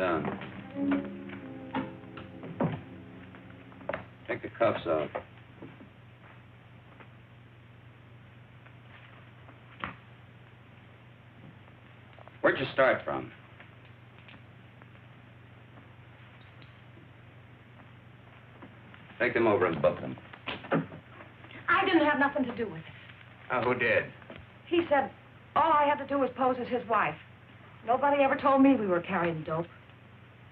down. Take the cuffs off. Where'd you start from? Take them over and book them. I didn't have nothing to do with it. Who did? He said all I had to do was pose as his wife. Nobody ever told me we were carrying dope.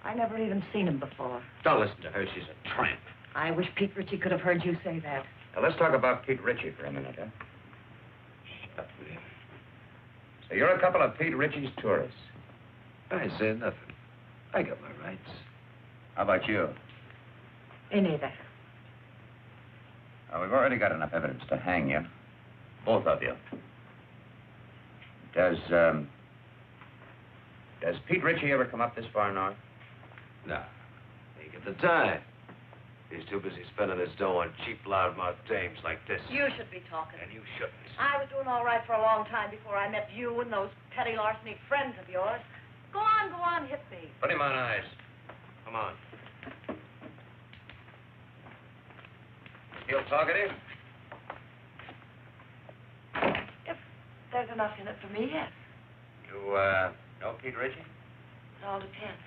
I never even seen him before. Don't listen to her. She's a tramp. I wish Pete Ritchie could have heard you say that. Now, let's talk about Pete Ritchie for a minute, huh? Shut up, will you? So you're a couple of Pete Ritchie's tourists. I said nothing. I got my rights. How about you? Me neither. We've already got enough evidence to hang you. Both of you. Does Pete Ritchie ever come up this far north? No. He get the time. He's too busy spending his dough on cheap, loudmouth dames like this. You should be talking. And you shouldn't. I was doing all right for a long time before I met you and those petty larceny friends of yours. Go on, hit me. Put him on ice. Come on. Still talkative? If there's enough in it for me, yes. You, know Pete Ritchie? It all depends.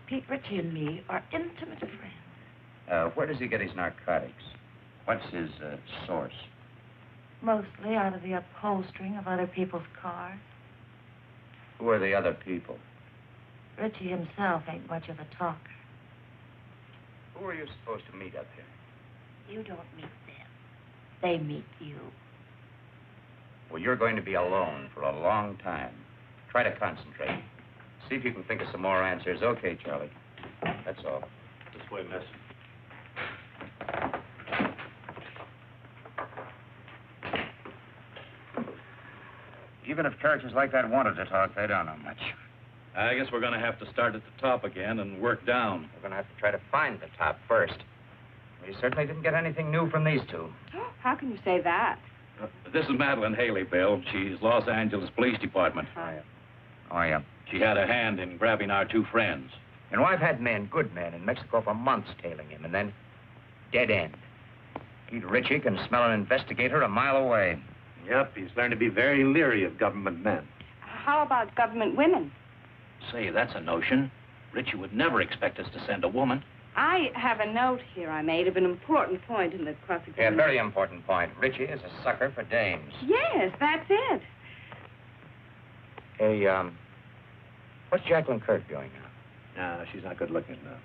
Pete Ritchie and me are intimate friends. Where does he get his narcotics? What's his, source? Mostly out of the upholstering of other people's cars. Who are the other people? Ritchie himself ain't much of a talker. Who are you supposed to meet up here? You don't meet them. They meet you. Well, you're going to be alone for a long time. Try to concentrate. See if you can think of some more answers. Okay, Charlie. That's all. This way, miss. Even if characters like that wanted to talk, they don't know much. I guess we're going to have to start at the top again and work down. We're going to have to try to find the top first. We certainly didn't get anything new from these two. How can you say that? This is Madeline Haley, Bill. She's Los Angeles Police Department. Oh, yeah. She had a hand in grabbing our two friends. You know, I've had men, good men, in Mexico for months tailing him, and then dead end. Pete Ritchie can smell an investigator a mile away. Yep, he's learned to be very leery of government men. How about government women? Say, that's a notion. Ritchie would never expect us to send a woman. I have a note here I made of an important point in the Yeah, cross-examination. very important point. Ritchie is a sucker for dames. Yes, that's it. Hey, what's Jacqueline Kirk doing now? No, she's not good looking enough.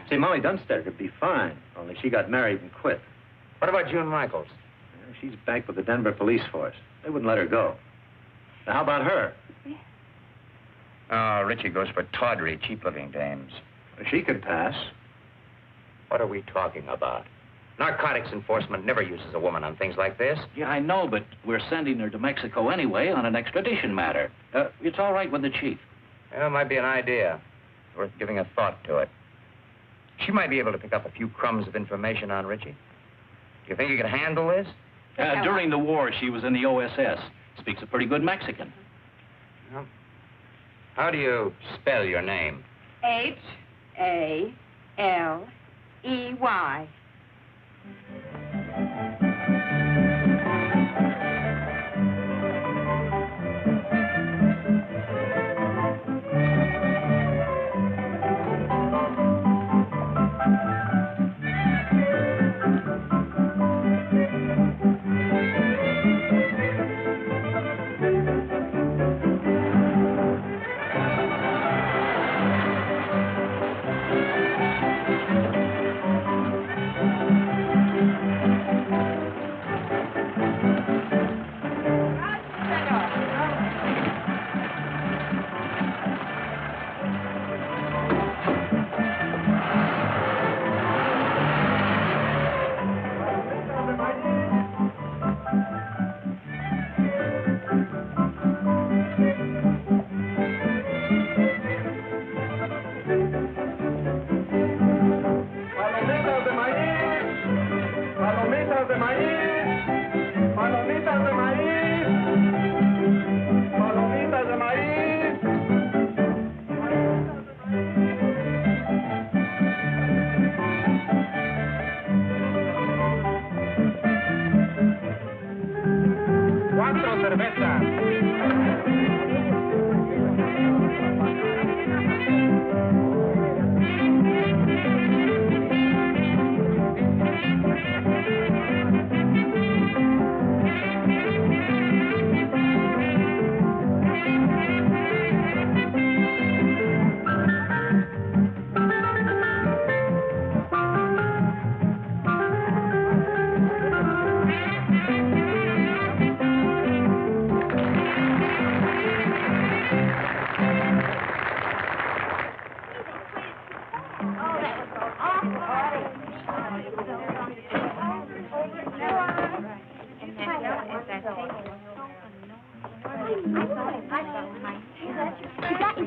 See, Molly Dunstead could be fine, only she got married and quit. What about June Michaels? She's back with the Denver police force. They wouldn't let her go. Now, how about her? Oh, Ritchie goes for tawdry, cheap-looking dames. She could pass. What are we talking about? Narcotics enforcement never uses a woman on things like this. Yeah, I know, but we're sending her to Mexico anyway on an extradition matter. It's all right with the chief. Well, it might be an idea. Worth giving a thought to it. She might be able to pick up a few crumbs of information on Ritchie. Do you think you can handle this? During the war, she was in the OSS. Speaks a pretty good Mexican. Well, how do you spell your name? Haley.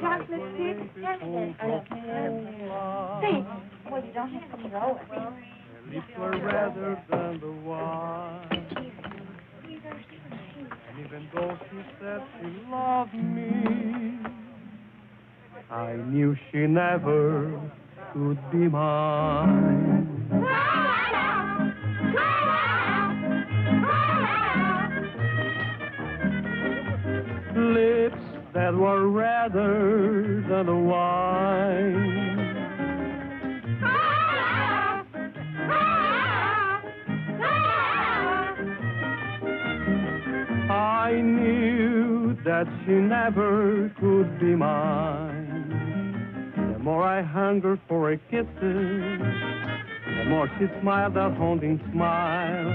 chocolate stick? Say, well, you don't have to throw it. Lips were redder than the wine. And even though she said she loved me, I knew she never could be mine. Lips that were redder than the wine. I knew that she never could be mine. The more I hungered for a kiss, the more she smiled that haunting smile.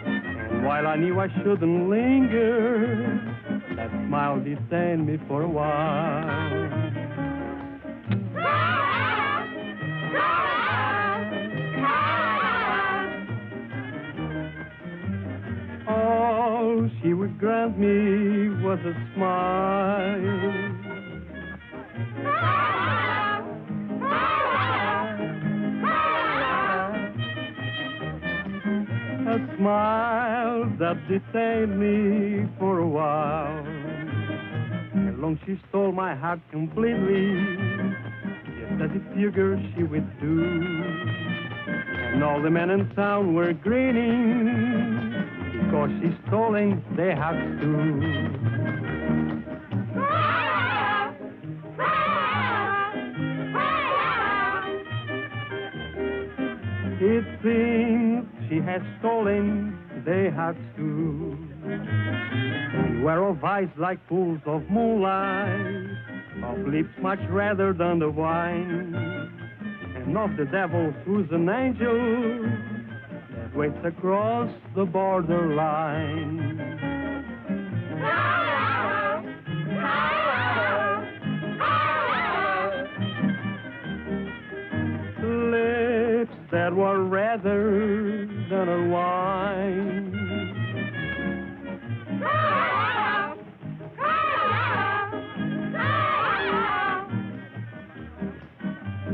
And while I knew I shouldn't linger, that smile detained me for a while. All she would grant me was a smile. A smile that detained me for a while. And long she stole my heart completely, just as it figured she would do. And all the men in town were grinning, because she's stolen their hearts too. It seems she has stolen their hearts too. Beware of eyes like pools of moonlight, of lips much redder than the wine, and of the devil who's an angel that waits across the borderline. Lips that were redder than a wine.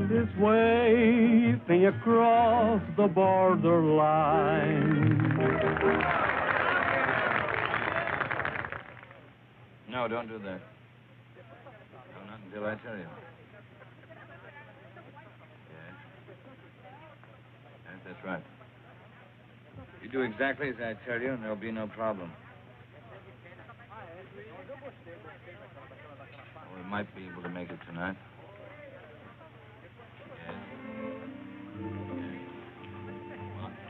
This waving across the borderline. No, don't do that. No, not until I tell you. Yes. Yes, that's right. You do exactly as I tell you, and there'll be no problem. We might be able to make it tonight.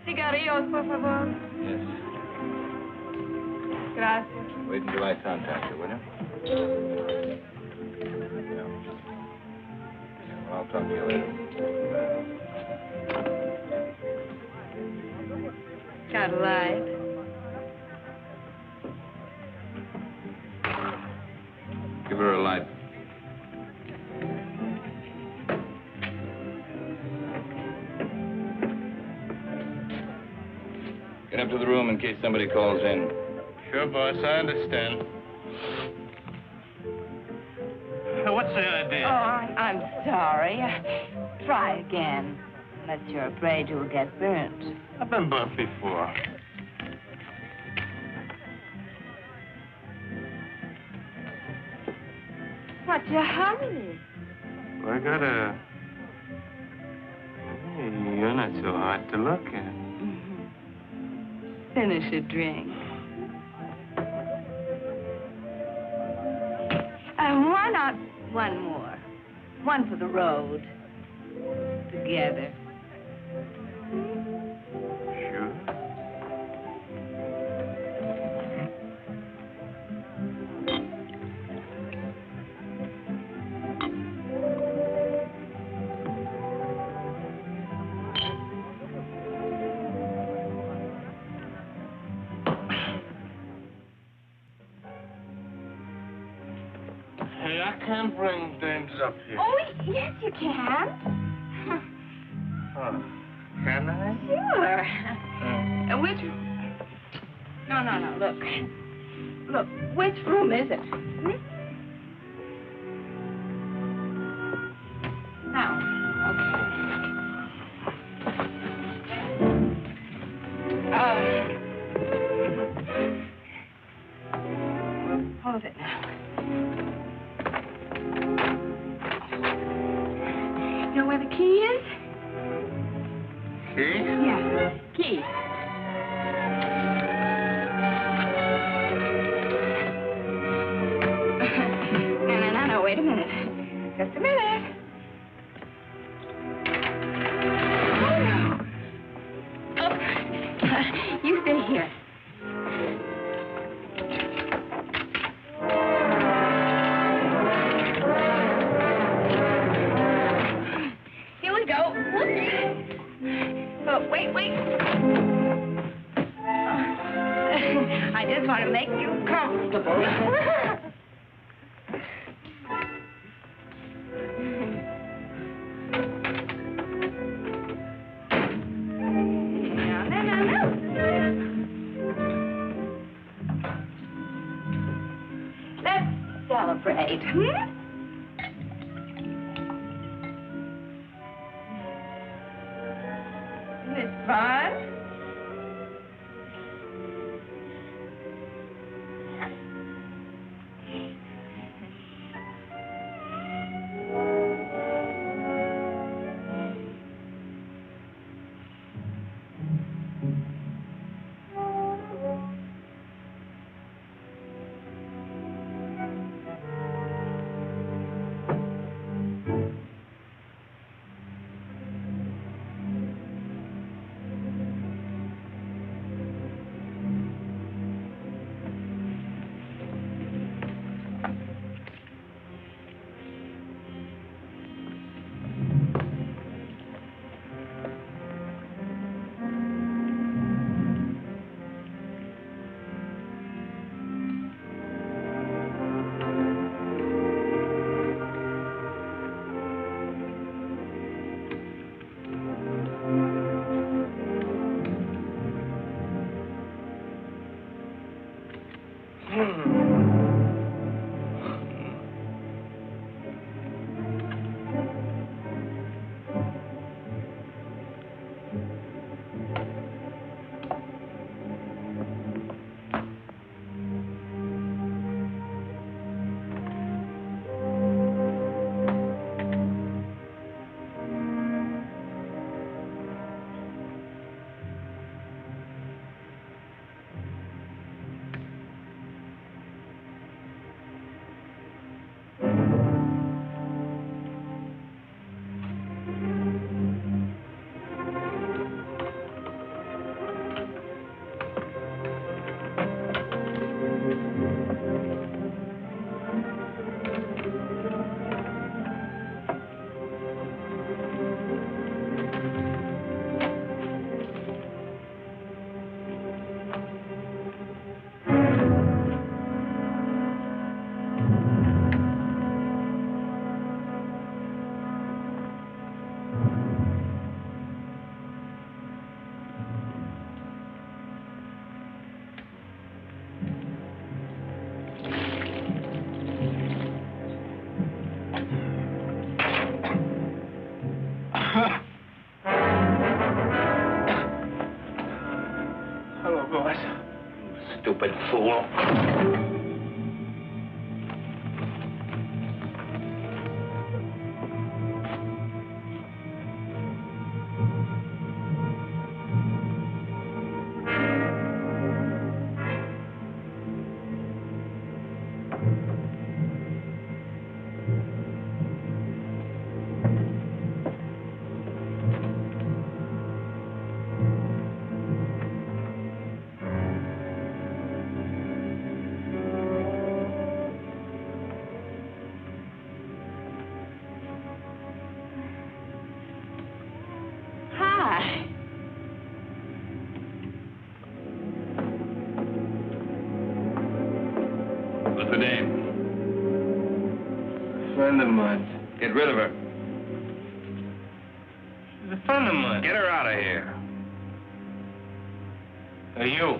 Cigarrillos, por favor. Yes. Gracias. Wait until I contact you, will you? Yeah. Well, I'll talk to you later. Got a light? Give her a light. Get up to the room in case somebody calls in. Sure, boss, I understand. What's the idea? Oh, I'm sorry. Try again. Unless you're afraid you'll get burnt. I've been burnt before. What's your hurry? Well, I gotta... Hey, you're not so hard to look at. Finish a drink. Why not one more? One for the road. Together. Sure. Hey, I can't bring dames up here. Oh, yes, you can. Oh, can I? Sure. Which... No, look. Look, which room is it? Hmm? Close it now. You know where the key is? Key? Yeah, key. No, wait a minute. Just a minute. Oh, you stay here. Here we go. Oh, wait. I just want to make you comfortable. Let's celebrate, Isn't this fun? Hello, boys. Stupid fool. Hi. What's her name? A friend of mine. Get rid of her. She's a friend of mine. Get her out of here. Hey, you.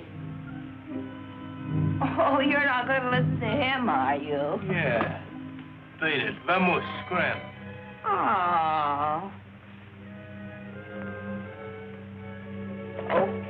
Oh, you're not going to listen to him, are you? Yeah. Beat it. Vamos, scram. Oh. Okay.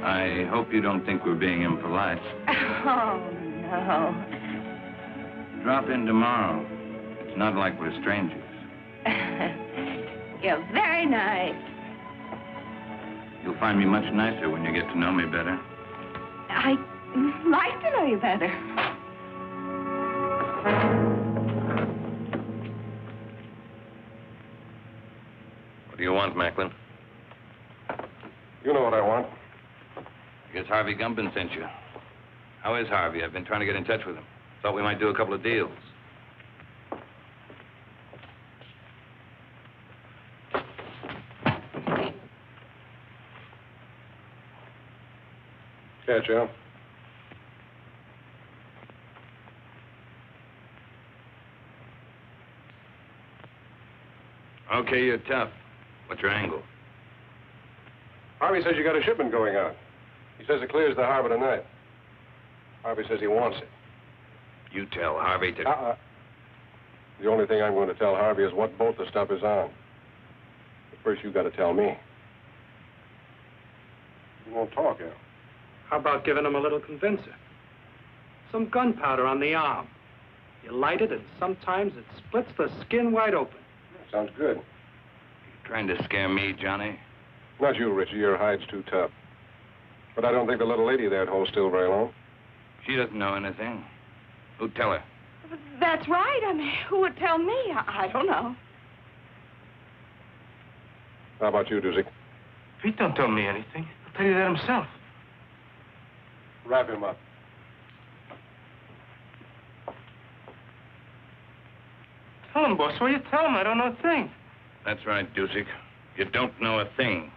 I hope you don't think we're being impolite. Oh, no. Drop in tomorrow. It's not like we're strangers. You're very nice. You'll find me much nicer when you get to know me better. I'd like to know you better. What do you want, Macklin? You know what I want. I guess Harvey Gumpin sent you. How is Harvey? I've been trying to get in touch with him. Thought we might do a couple of deals. Yeah, Joe. Okay, you're tough. What's your angle? Harvey says you got a shipment going out. He says it clears the harbor tonight. Harvey says he wants it. You tell Harvey to... The only thing I'm going to tell Harvey is what boat the stuff is on. But first, you got to tell me. You won't talk, Al. How about giving him a little convincer? Some gunpowder on the arm. You light it, and sometimes it splits the skin wide open. Sounds good. Trying to scare me, Johnny? Not you, Richie. Your hide's too tough. But I don't think the little lady there'd hold still very long. She doesn't know anything. Who'd tell her? That's right. I mean, who would tell me? I don't know. How about you, Doozy? Pete don't tell me anything. He'll tell you that himself. Wrap him up. Tell him, boss. What you tell him? I don't know a thing. That's right, Dusick. You don't know a thing.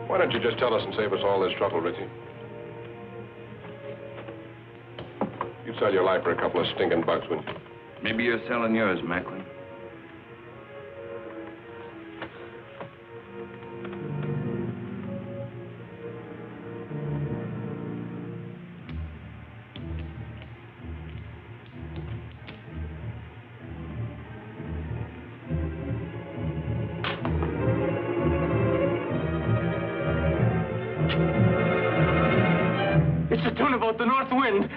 Why don't you just tell us and save us all this trouble, Richie? You'd sell your life for a couple of stinking bucks, wouldn't you? Maybe you're selling yours, Macklin. It's the tune about the north wind.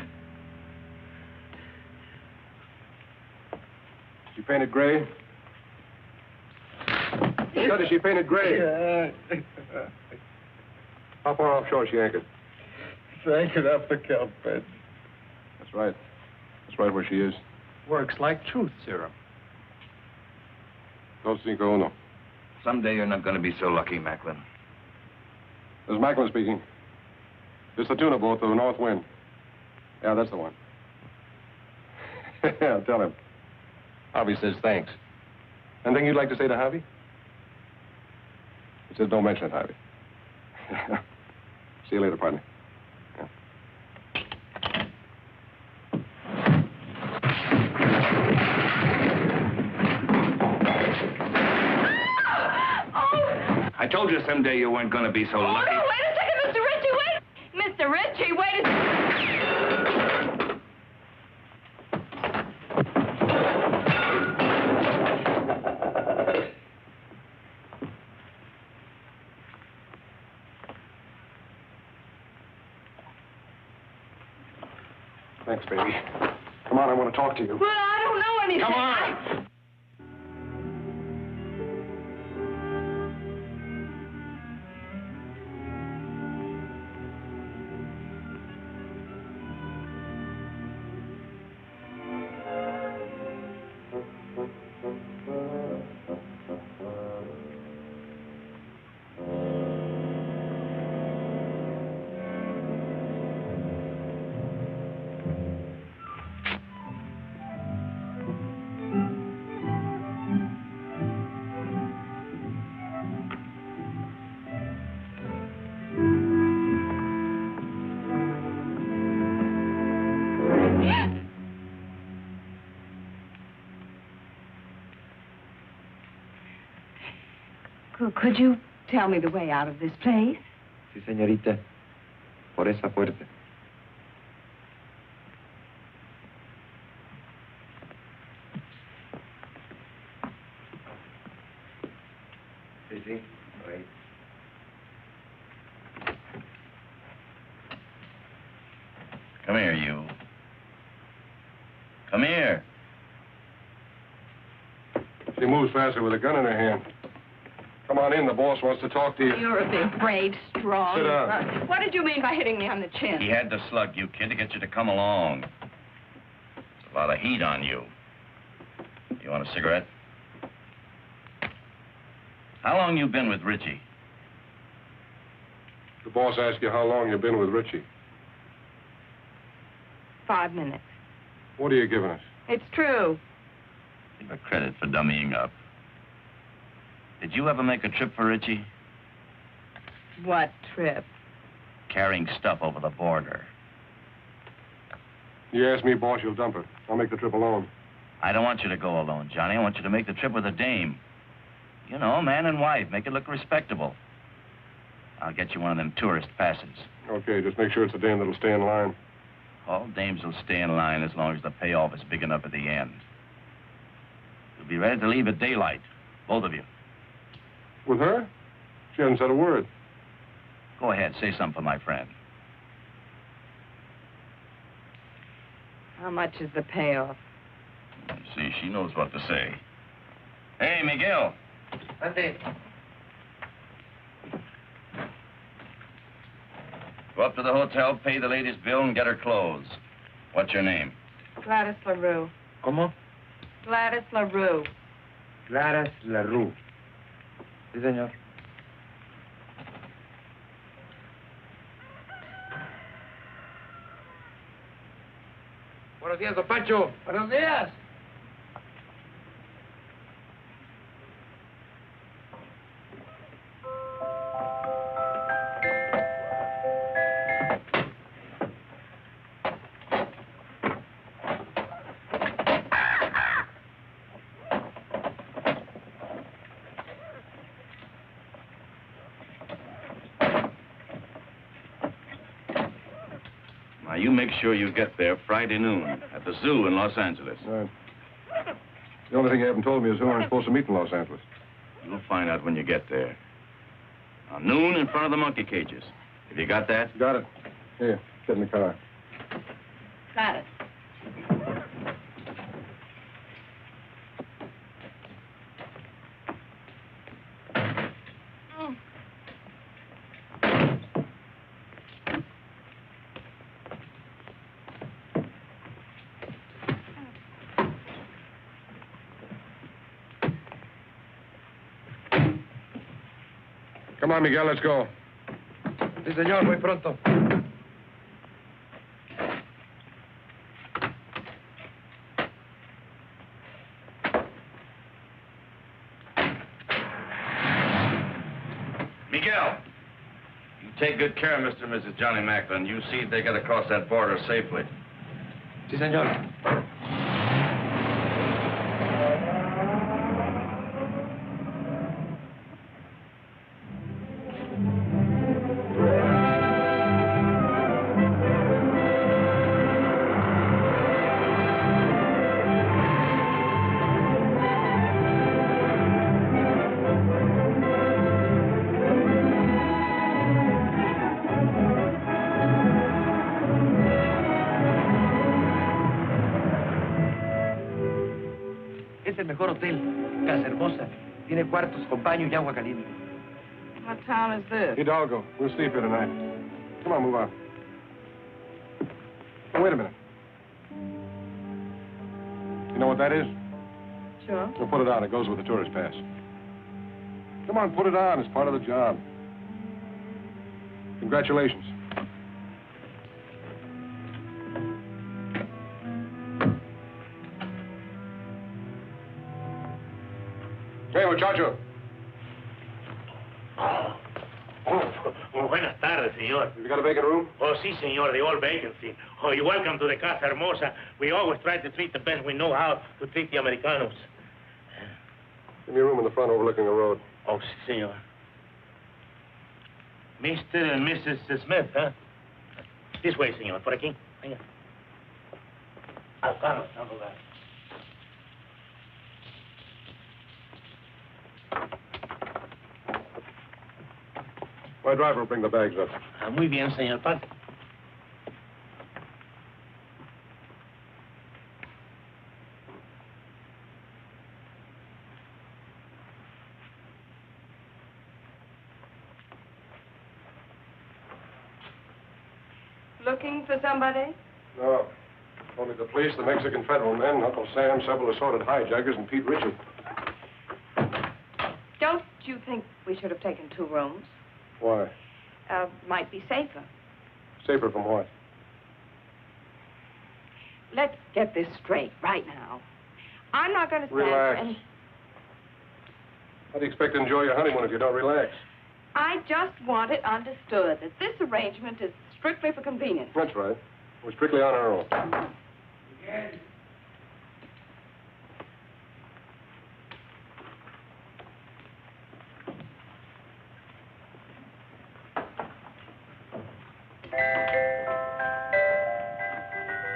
She painted gray? Scotty, she painted gray. How far offshore is she anchored? She's anchored off the kelp bed. That's right. That's right where she is. Works like truth serum. Dos cinco uno. Someday you're not going to be so lucky, Macklin. This is Macklin speaking. It's the tuna boat, the North Wind. Yeah, that's the one. Yeah, tell him. Harvey says thanks. Anything you'd like to say to Harvey? He says don't mention it, Harvey. See you later, partner. Yeah. I told you someday you weren't going to be so lucky. Oh, no, wait a second, Mr. Ritchie, wait! Mr. Ritchie, wait a... Thanks, baby. Come on, I want to talk to you. Well, I don't know anything. Come on. Well, could you tell me the way out of this place? Sí, señorita. Por esa puerta. Sí, sí. Por ahí. Come here, you. Come here. She moves faster with a gun in her hand. Come on in. The boss wants to talk to you. You're a big, brave, strong... Sit down. What did you mean by hitting me on the chin? He had to slug you, kid, to get you to come along. There's a lot of heat on you. You want a cigarette? How long you been with Richie? The boss asked you how long you've been with Richie. 5 minutes. What are you giving us? It's true. Give a credit for dummying up. Did you ever make a trip for Richie? What trip? Carrying stuff over the border. You ask me, boss, you'll dump it. I'll make the trip alone. I don't want you to go alone, Johnny. I want you to make the trip with a dame. You know, man and wife. Make it look respectable. I'll get you one of them tourist passes. Okay, just make sure it's a dame that'll stay in line. All dames will stay in line as long as the payoff is big enough at the end. You'll be ready to leave at daylight, both of you. With her? She hasn't said a word. Go ahead, say something for my friend. How much is the payoff? See, she knows what to say. Hey, Miguel. Ante. Go up to the hotel, pay the lady's bill, and get her clothes. What's your name? Gladys LaRue. ¿Cómo? Gladys LaRue. Gladys LaRue. Sí, señor. Buenos días, don Pancho. Buenos días. Now, you make sure you get there Friday noon at the zoo in Los Angeles. Right. The only thing you haven't told me is who I'm supposed to meet in Los Angeles. You'll find out when you get there. Noon in front of the monkey cages. Have you got that? Got it. Here, get in the car. Got it. Come on, Miguel, let's go. Sí, señor, muy pronto. Miguel, you take good care of Mr. and Mrs. Johnny Macklin. You see if they get across that border safely. Sí, señor. Es el mejor hotel, Casa Hermosa. Tiene cuartos con baño y agua caliente. What town is this? Hidalgo. We'll sleep here tonight. Come on, move on. Oh, wait a minute. You know what that is? Sure. We'll put it on. It goes with the tourist pass. Come on, put it on. It's part of the job. Congratulations. Hey, muchacho. Buenas tardes, señor. You got a vacant room? Oh, sí, señor, the old vacancy. Oh, you're welcome to the Casa Hermosa. We always try to treat the best we know how to treat the Americanos. Give me a room in the front overlooking the road. Oh, sí, señor. Mr. and Mrs. Smith, huh? This way, señor. Por aquí. Venga. Al carro, al lugar. My driver will bring the bags up. Ah, muy bien, señor. Pase. Looking for somebody? No. Only the police, the Mexican federal men, Uncle Sam, several assorted hijackers, and Pete Ritchie. Don't you think we should have taken 2 rooms? Why? Might be safer. Safer from what? Let's get this straight right now. I'm not going to stand Relax. for any... How do you expect to enjoy your honeymoon if you don't relax? I just want it understood that this arrangement is strictly for convenience. That's right. We're strictly on our own.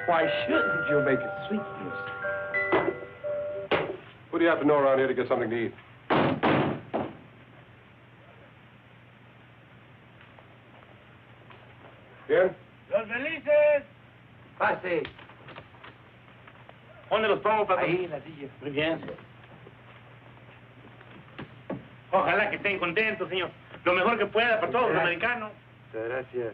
Why shouldn't you make it sweet, mister? What do you have to know around here to get something to eat? Bien? Los felices. Pase. ¿Dónde los pongo, patrón? Ahí, en la silla. Muy bien. Ojalá que estén contentos, señor. Lo mejor que pueda para todos los americanos. Muchas gracias.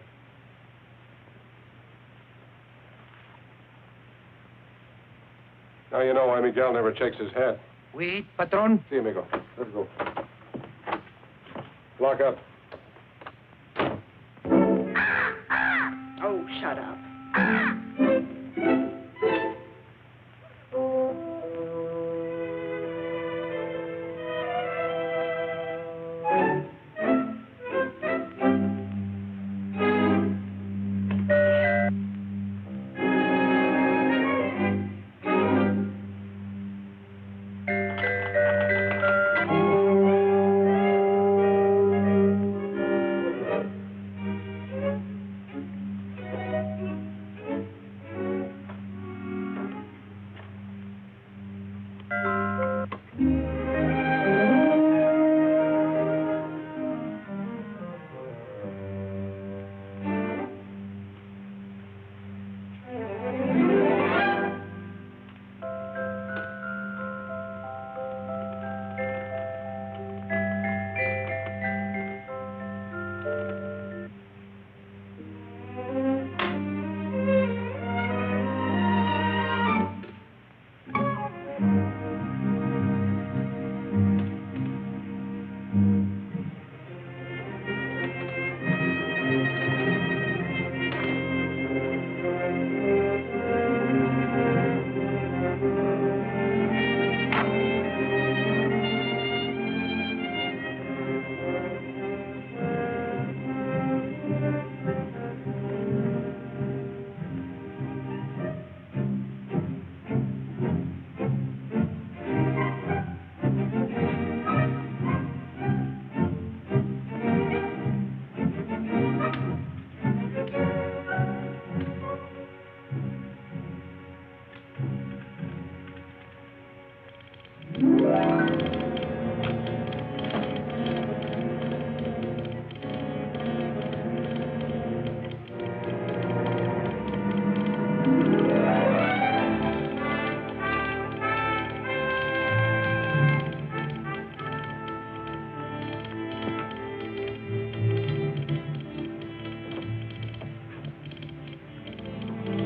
Now you know why Miguel never checks his hat. Oui, patrón. See, amigo. Let's go. Lock up. Oh, shut up.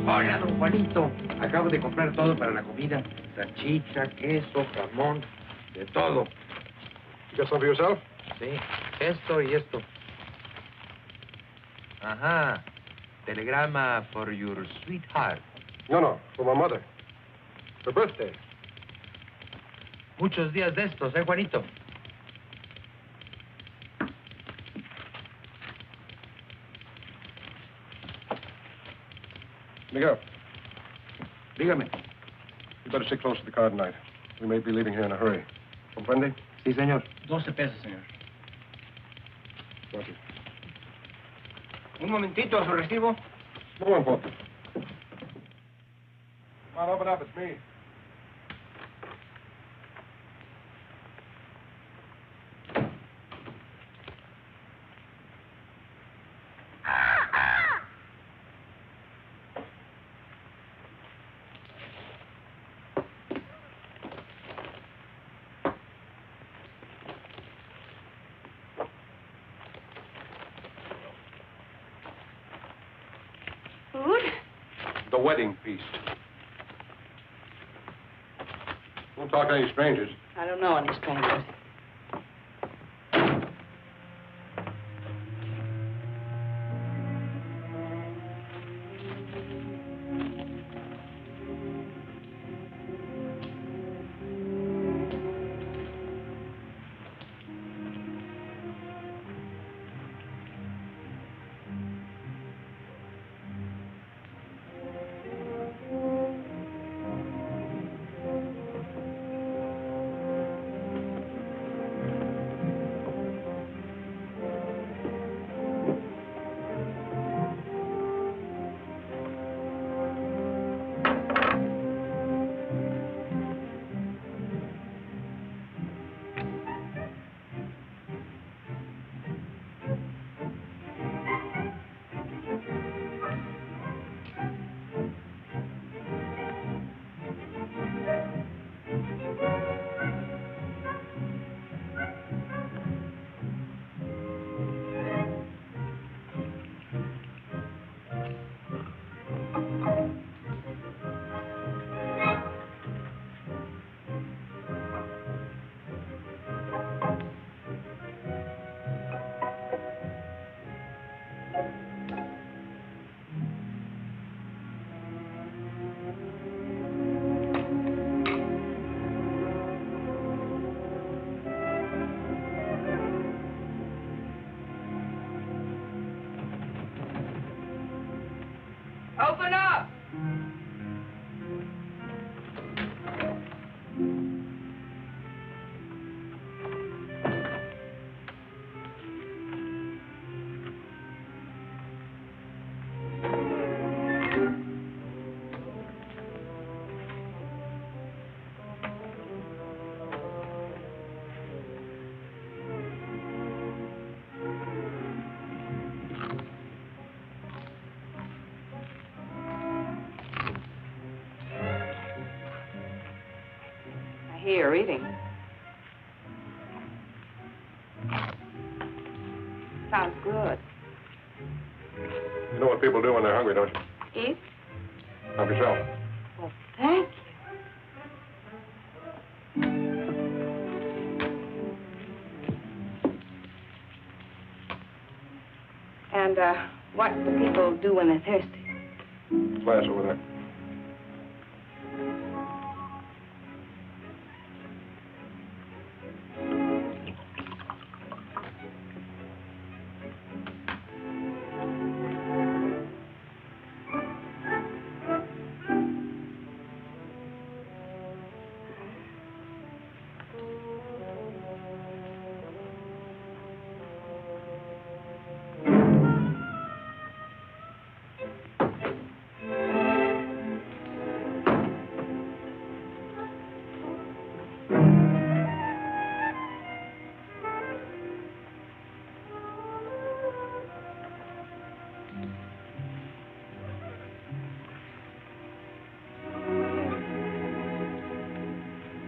Hola, don Juanito. Acabo de comprar todo para la comida. Salchicha, queso, jamón, de todo. You got some for yourself? Sí, esto y esto. Ajá. Telegrama for your sweetheart. No, for my mother. Her birthday. Muchos días de estos, Juanito? Miguel, Dígame. you better stick close to the car tonight. We may be leaving here in a hurry. Comprende? Sí, señor. 12 pesos, señor. Gracias. Un momentito, su recibo. No importa. Come on, open up. It's me. Food? The wedding feast. Don't talk to any strangers. I don't know any strangers. Open up! Here, eating. Sounds good. You know what people do when they're hungry, don't you? Eat? Help yourself. Well, thank you. And, what do people do when they're thirsty? Glass over there.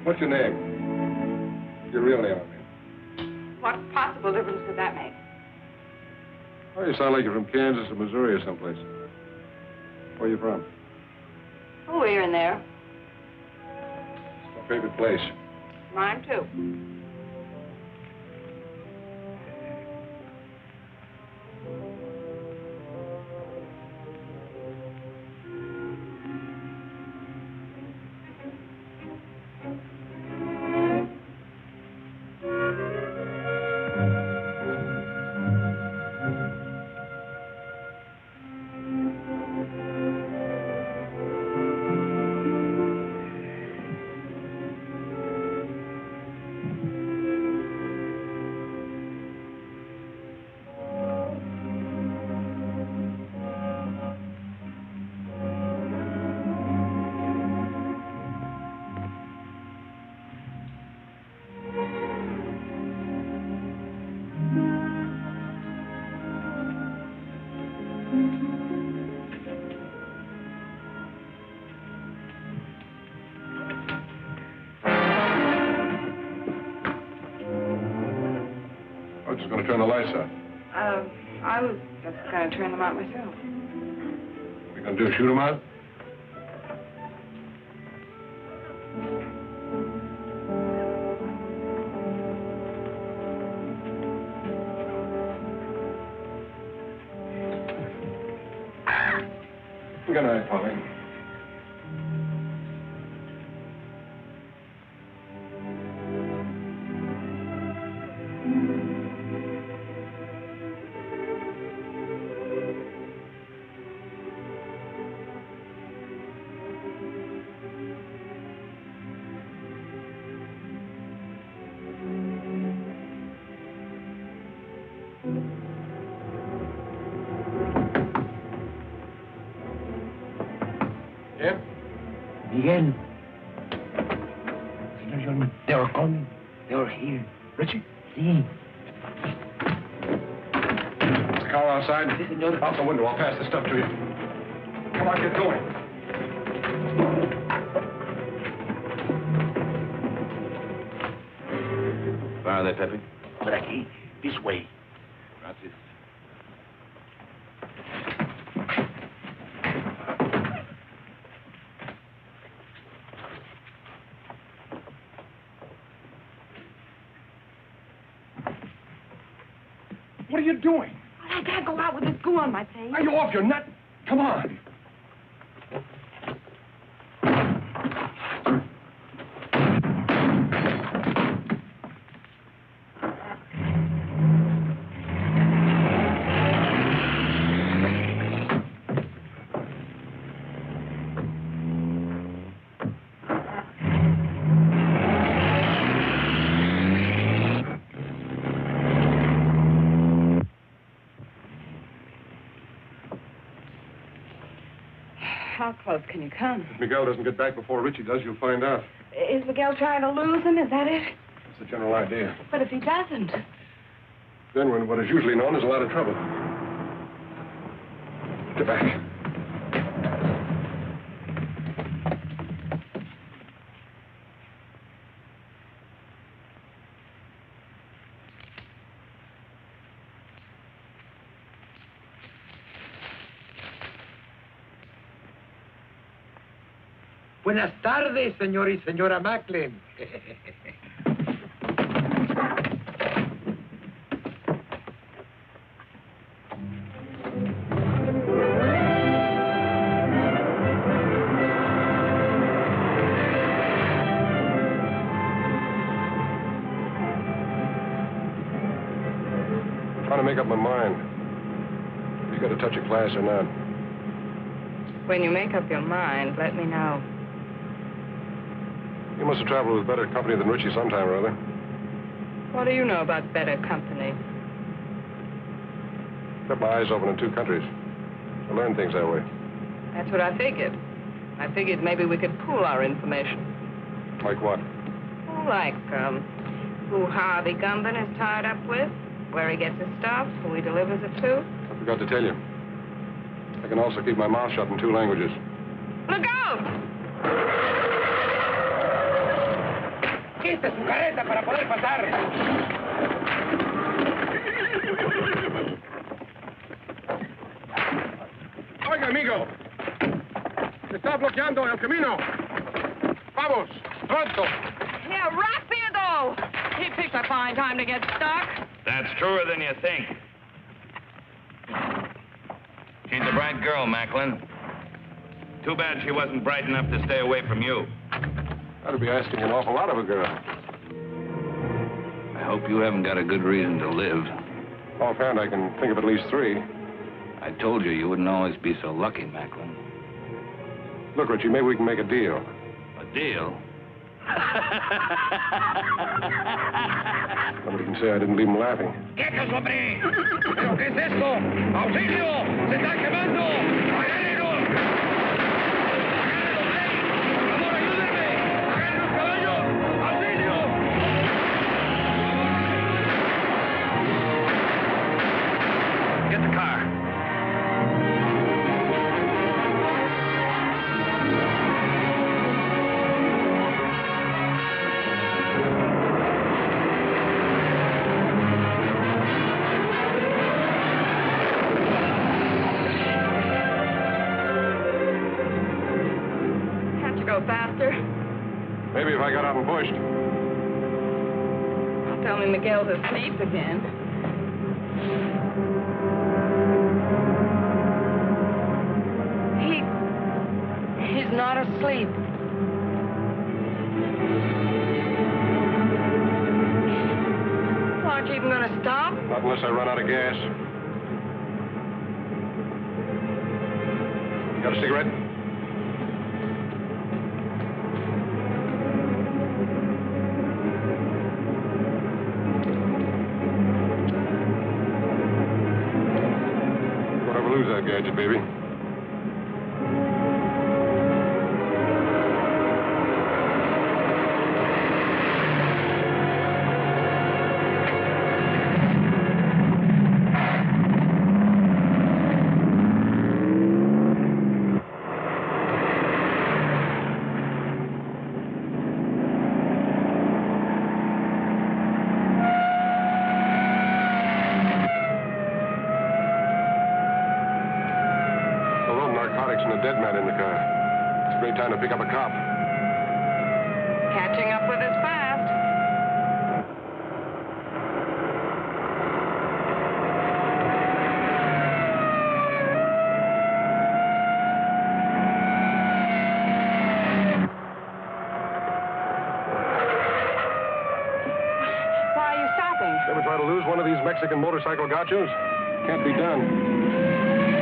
What's your name? Your real name, I mean. What possible difference could that make? Oh, you sound like you're from Kansas or Missouri or someplace. Where are you from? Oh, here and there. It's my favorite place. Mine, too. going to turn the lights out? I was just going to turn them out myself. What are you going to do, shoot them out? Good night, Polly. Yep. Miguel. Senor John, they were coming. They were here. Richie? See. Is the car outside? Si, senor. Out the window. I'll pass the stuff to you. Come on, get going. Where are they, Pepe? Por aquí. This way. Gracias. What are you doing? I can't go out with this goo on my face. Are you off your nut? Come on. How close can you come? If Miguel doesn't get back before Richie does, you'll find out. Is Miguel trying to lose him? Is that it? That's the general idea. But if he doesn't... Then when what is usually known is a lot of trouble. Get back. Buenas tardes, señor y señora Macklin. Trying to make up my mind. You got a touch of class or not? When you make up your mind, let me know. You must have traveled with better company than Richie sometime or other. What do you know about better company? Kept my eyes open in two countries. I learned things that way. That's what I figured. I figured maybe we could pool our information. Like what? Like, who Harvey Gumben is tied up with, where he gets his stuff, who he delivers it to. I forgot to tell you. I can also keep my mouth shut in two languages. Look out! ¡Quite su careta para poder pasar! Oiga, amigo. Se está bloqueando el camino. Vamos, pronto. Yeah, rápido! He picked a fine time to get stuck. That's truer than you think. She's a bright girl, Macklin. Too bad she wasn't bright enough to stay away from you. That'd be asking an awful lot of a girl. I hope you haven't got a good reason to live. Offhand, I can think of at least three. I told you you wouldn't always be so lucky, Macklin. Look, Richie, maybe we can make a deal. A deal? Nobody can say I didn't leave him laughing. ¡Quietos, hombre! ¿Pero qué es esto? ¡Auxilio! ¡Se está quemando! ¡Agárrenlos! ¡Agárrenlos, hey! ¡Por favor, ayúdenme! ¡Agarren los caballos! ¡Auxilio! Get the car. Maybe if I got out and pushed. Don't tell me Miguel's asleep again. He's not asleep. Aren't you even going to stop? Not unless I run out of gas. Got a cigarette? Don't ever lose that gadget, baby. And a dead man in the car. It's a great time to pick up a cop. Catching up with us fast. Why are you stopping? Ever try to lose one of these Mexican motorcycle gauchos? Can't be done.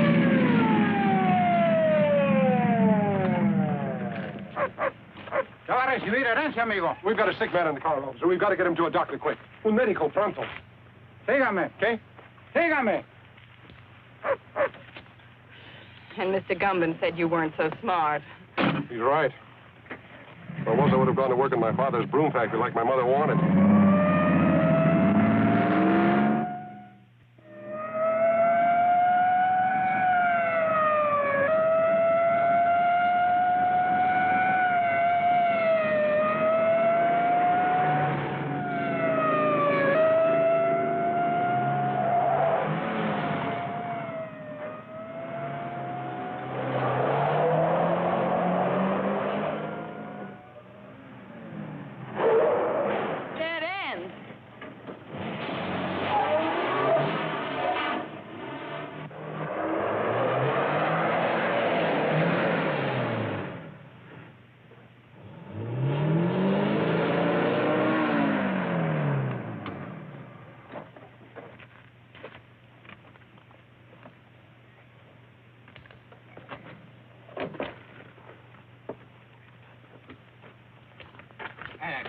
¿Qué va a recibir herencia, amigo? We've got a sick man in the car, officer. We've got to get him to a doctor quick. Un médico pronto. Sígame. ¿Qué? Sígame. And Mr. Gumban said you weren't so smart. He's right. If I was, I would have gone to work in my father's broom factory like my mother wanted.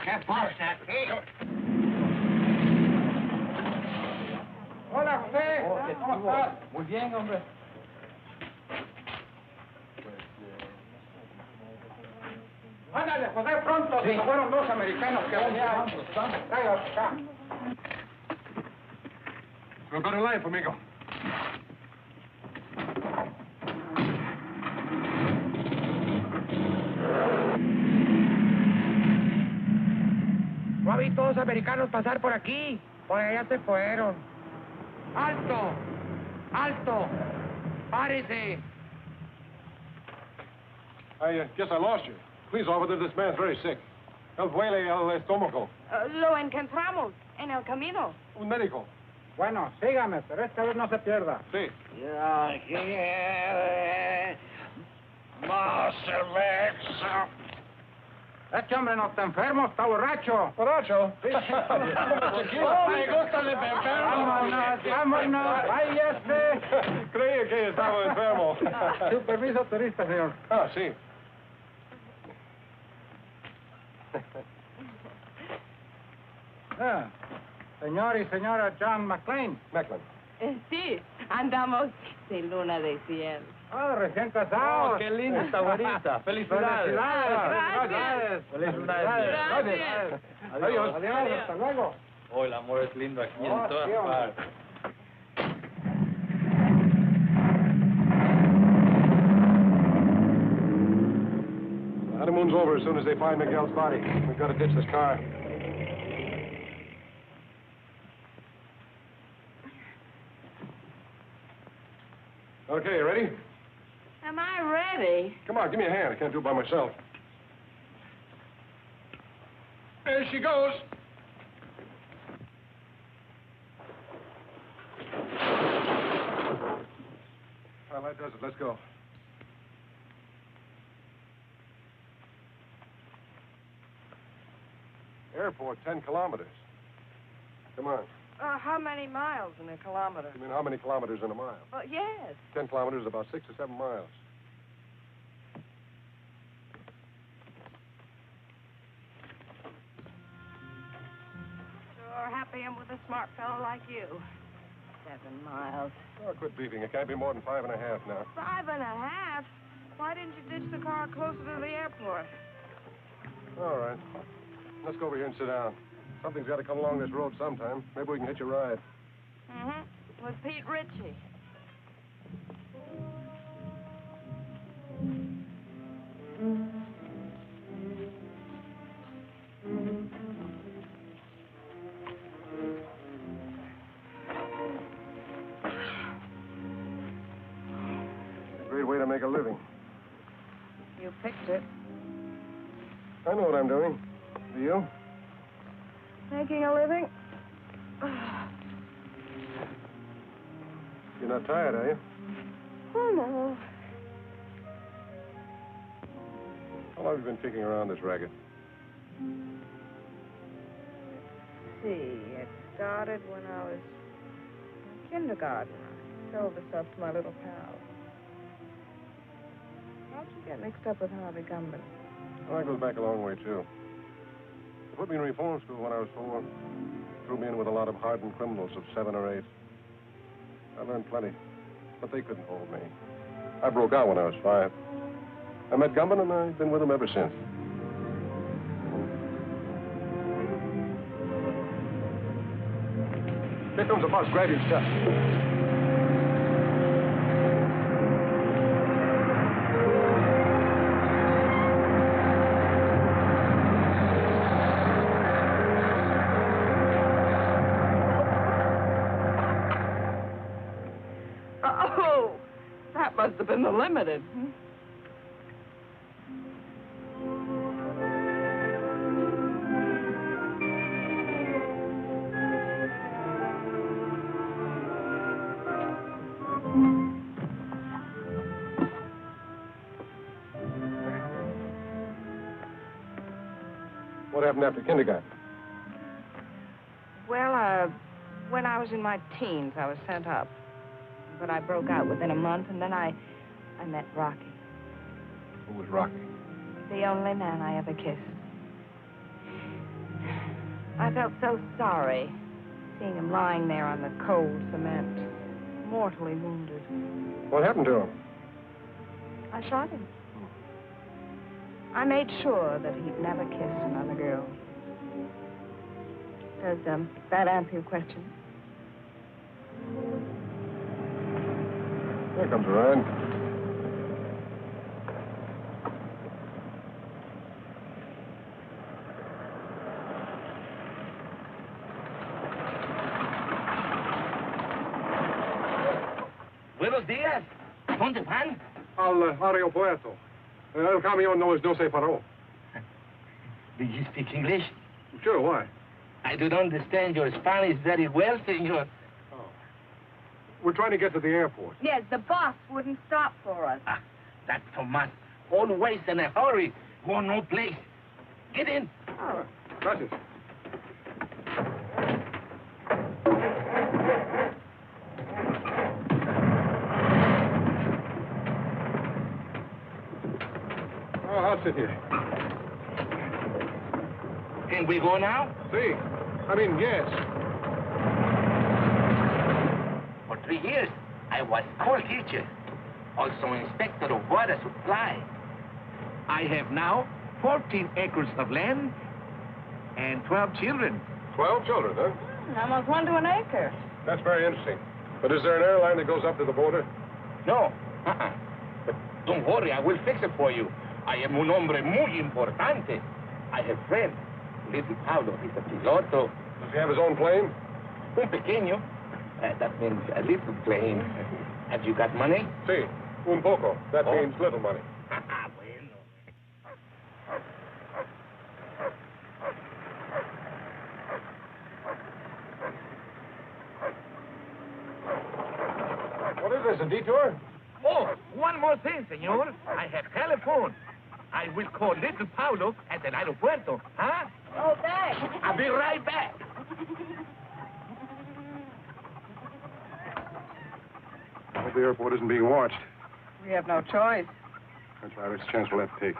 ¿Qué pasa aquí? Hola, José. ¿Cómo estás? Muy bien, hombre. Ándale, José, pronto. Sí. Fueron dos americanos que venían. Tráigalos acá. We've got a life, amigo. No vi todos americanos pasar por aquí. Por allá se fueron. ¡Alto! ¡Alto! ¡Párese! I guess I lost you. Please, officer, this man's very sick. Él huele al estómago. Lo encontramos en el camino. Un médico. Bueno, sígame, pero esta vez no se pierda. Sí. Ya quiere más cerveza. Este hombre no está enfermo, está borracho. ¿Borracho? Sí. Me gusta el enfermo. Vámonos, vámonos. Váyase. Creía que estaba enfermo. Su permiso turista, señor. Ah, sí. Ah, señor y señora John McLean. Macklin. Sí, andamos sin luna de cielo. Ah, recién casados. Oh, qué linda esta güerita. Felicidades. Felicidades. Felicidades. Gracias. Adiós. Adiós. Hasta luego. Oh, el amor es lindo aquí Oh, en todas sí, hombre. partes. The honeymoon's over as soon as they find Miguel's body. We've got to ditch this car. Okay, you ready? Am I ready? Come on, give me a hand. I can't do it by myself. There she goes. Well, that does it. Let's go. Airport, 10 kilometers. Come on. How many miles in a kilometer? You mean how many kilometers in a mile? Yes. 10 kilometers is about 6 or 7 miles. Sure happy I'm with a smart fellow like you. 7 miles. Oh, quit beefing. It can't be more than 5.5 now. 5.5? Why didn't you ditch the car closer to the airport? All right. Let's go over here and sit down. Something's got to come along this road sometime. Maybe we can hitch a ride. Mm-hmm. With Pete Ritchie. A great way to make a living. You picked it. I know what I'm doing. Do you? Making a living? You're not tired, are you? Oh, no. How long have you been kicking around this racket? See, it started when I was in kindergarten. I sold this up to my little pal. How'd you get mixed up with Harvey Gumban? Well, that goes back a long way, too. They put me in reform school when I was 4. Threw me in with a lot of hardened criminals of 7 or 8. I learned plenty, but they couldn't hold me. I broke out when I was 5. I met Gumban, and I've been with him ever since. Here comes the bus. Grab your stuff. Oh, that must have been the Limited. What happened after kindergarten? Well, when I was in my teens, I was sent up. But I broke out within a month, and then I met Rocky. Who was Rocky? The only man I ever kissed. I felt so sorry seeing him lying there on the cold cement, mortally wounded. What happened to him? I shot him. I made sure that he'd never kiss another girl. Does that answer your question? Here comes a ride. Buenos días. ¿Dónde van? Al aeropuerto. El camión no se paró. Do you speak English? Sure, why? I don't understand your Spanish very well, senor. We're trying to get to the airport. Yes, the boss wouldn't stop for us. Ah, that Tomas. Always in a hurry. Go no place. Get in. Oh. Gracias. Oh, I'll sit here. Can we go now? See. I mean, yes. For 3 years, I was school teacher, also inspector of water supply. I have now 14 acres of land and 12 children. 12 children, huh? Almost 1 to an acre. That's very interesting. But is there an airline that goes up to the border? No. But don't worry, I will fix it for you. I am un hombre muy importante. I have friend, little Paulo. He's a piloto. Does he have his own plane? Un pequeño. That means a little plane. Have you got money? Si. Un poco. That means little money. Bueno. a detour? Oh, one more thing, senor. I have telephone. I will call little Paulo at the aeropuerto, huh? Oh, thanks. I'll be right back. I hope the airport isn't being watched. We have no choice. That's right. It's a chance we'll have to take.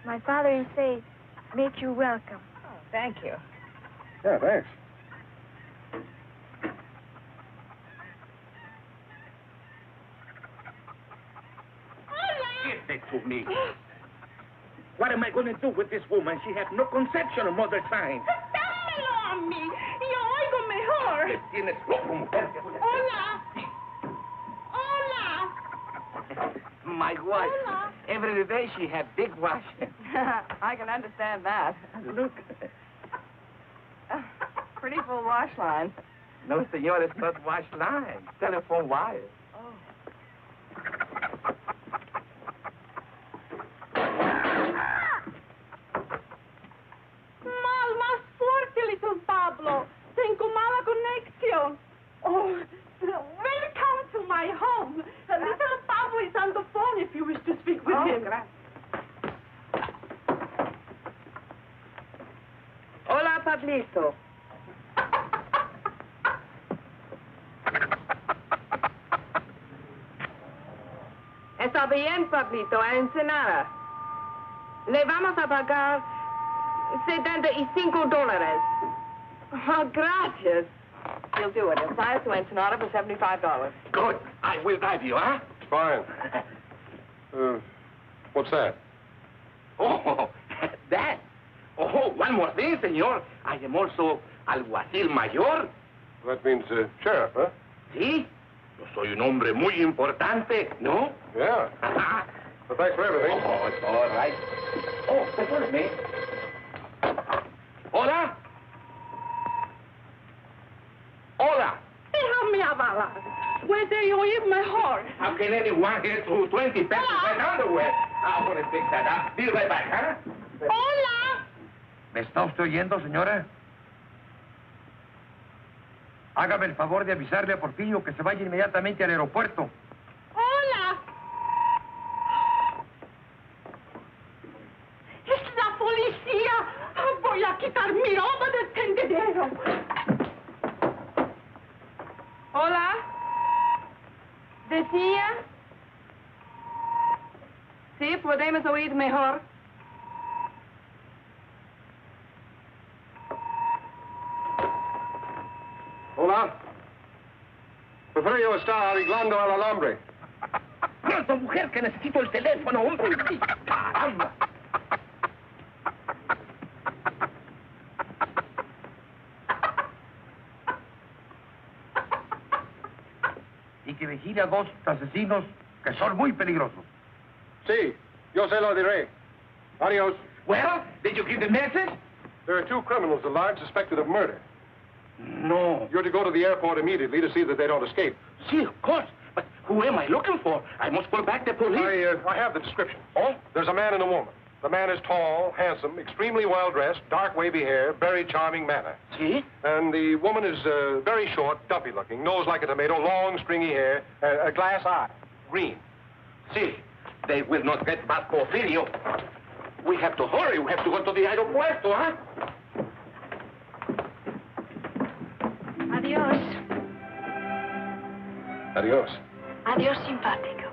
My father, he say, make you welcome. Oh, thank you. Yeah, thanks. Give it to me. What am I going to do with this woman? She has no conception of mother sign. Dámelo a mí. Yo oigo mejor. Tienes loco, mujer. Hola. Hola. My wife. Hola. Every day she have big wash. I can understand that. Look. Pretty full wash line. No, senor, it's not wash line. Telephone wire. Mal, más fuerte, little Pablo. Tengo mala conexión. Oh, welcome to my home. Little Pablo is on the phone if you wish to speak with him. Hola, Pablito. Está bien, Pablito, a Ensenada. Le vamos a pagar $75. Oh, gracias. He'll do it. He'll fly us to Ensenada for $75. Good. I will drive you, huh? Fine. What's that? Oh, that. Oh, one more thing, senor. I am also alguacil mayor. That means sheriff, huh? Sí. Yo soy un hombre muy importante, ¿no? Yeah. Well, thanks for everything. Oh, it's all right. Oh, perdóneme. Hola. Hola. Déjame hablar. Puede oír mejor. How can anyone get through 20 pesos in underwear? I'm going to fix that up. Be right back, huh? Hola. ¿Me está usted oyendo, señora? Hágame el favor de avisarle a Porfirio que se vaya inmediatamente al aeropuerto. Hola. Es la policía. Voy a quitar mi ropa del tendedero. Hola. ¿Decía? Sí, podemos oír mejor. Hola. Porfirio está arreglando el alambre. ¡Pronto, mujer, que necesito el teléfono, hombre! ¡Caramba! Y que vigile a dos asesinos que son muy peligrosos. Sí, yo se lo diré. Adios. Well, did you give the message? There are two criminals alive suspected of murder. No. You're to go to the airport immediately to see that they don't escape. See, of course. But who am I looking for? I must call back the police. I have the description. Oh? There's a man and a woman. The man is tall, handsome, extremely well-dressed, dark wavy hair, very charming manner. See? And the woman is very short, dumpy-looking, nose like a tomato, long, stringy hair, a glass eye, green. See, they will not get back Porfirio. We have to hurry. We have to go to the aeropuerto, huh? Adiós. Adios. Adiós, simpático.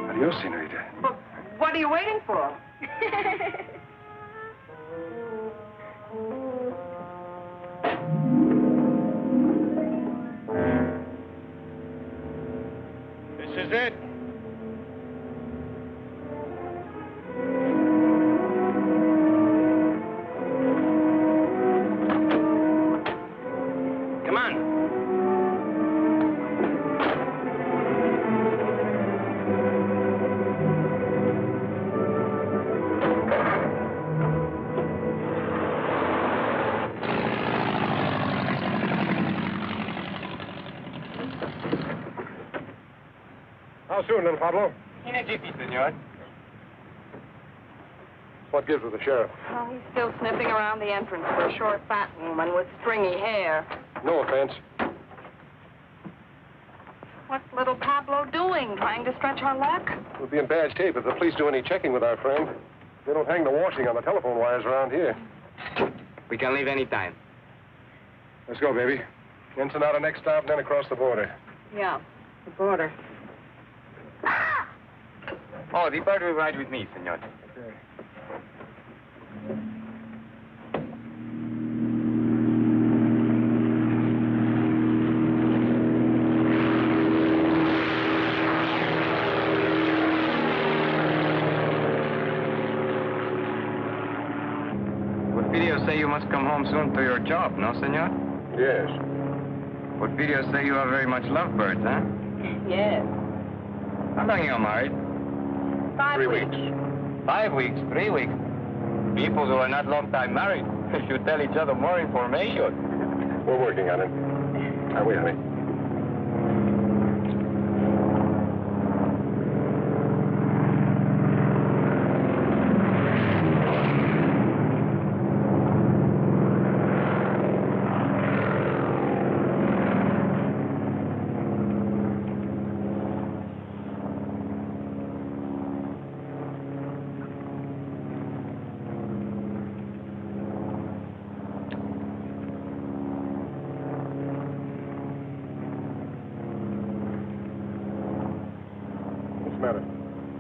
Adios, senorita. But what are you waiting for? This is it. Come on. How soon, little Pablo? In a jiffy, senor. What gives with the sheriff? Oh, he's still sniffing around the entrance for a short, fat woman with stringy hair. No offense. What's little Pablo doing? Trying to stretch our luck? We'll be in bad shape if the police do any checking with our friend. They don't hang the washing on the telephone wires around here. We can leave any time. Let's go, baby. Ensenada next stop, and then across the border. Yeah, the border. Oh, the bird will ride with me, senor. What videos say you must come home soon to your job, no, senor? Yes. What videos say you are very much lovebirds, huh? Yes. How long you married? 5 weeks. 5 weeks, 3 weeks. People who are not long time married should tell each other more information. We're working on it. Are we, honey?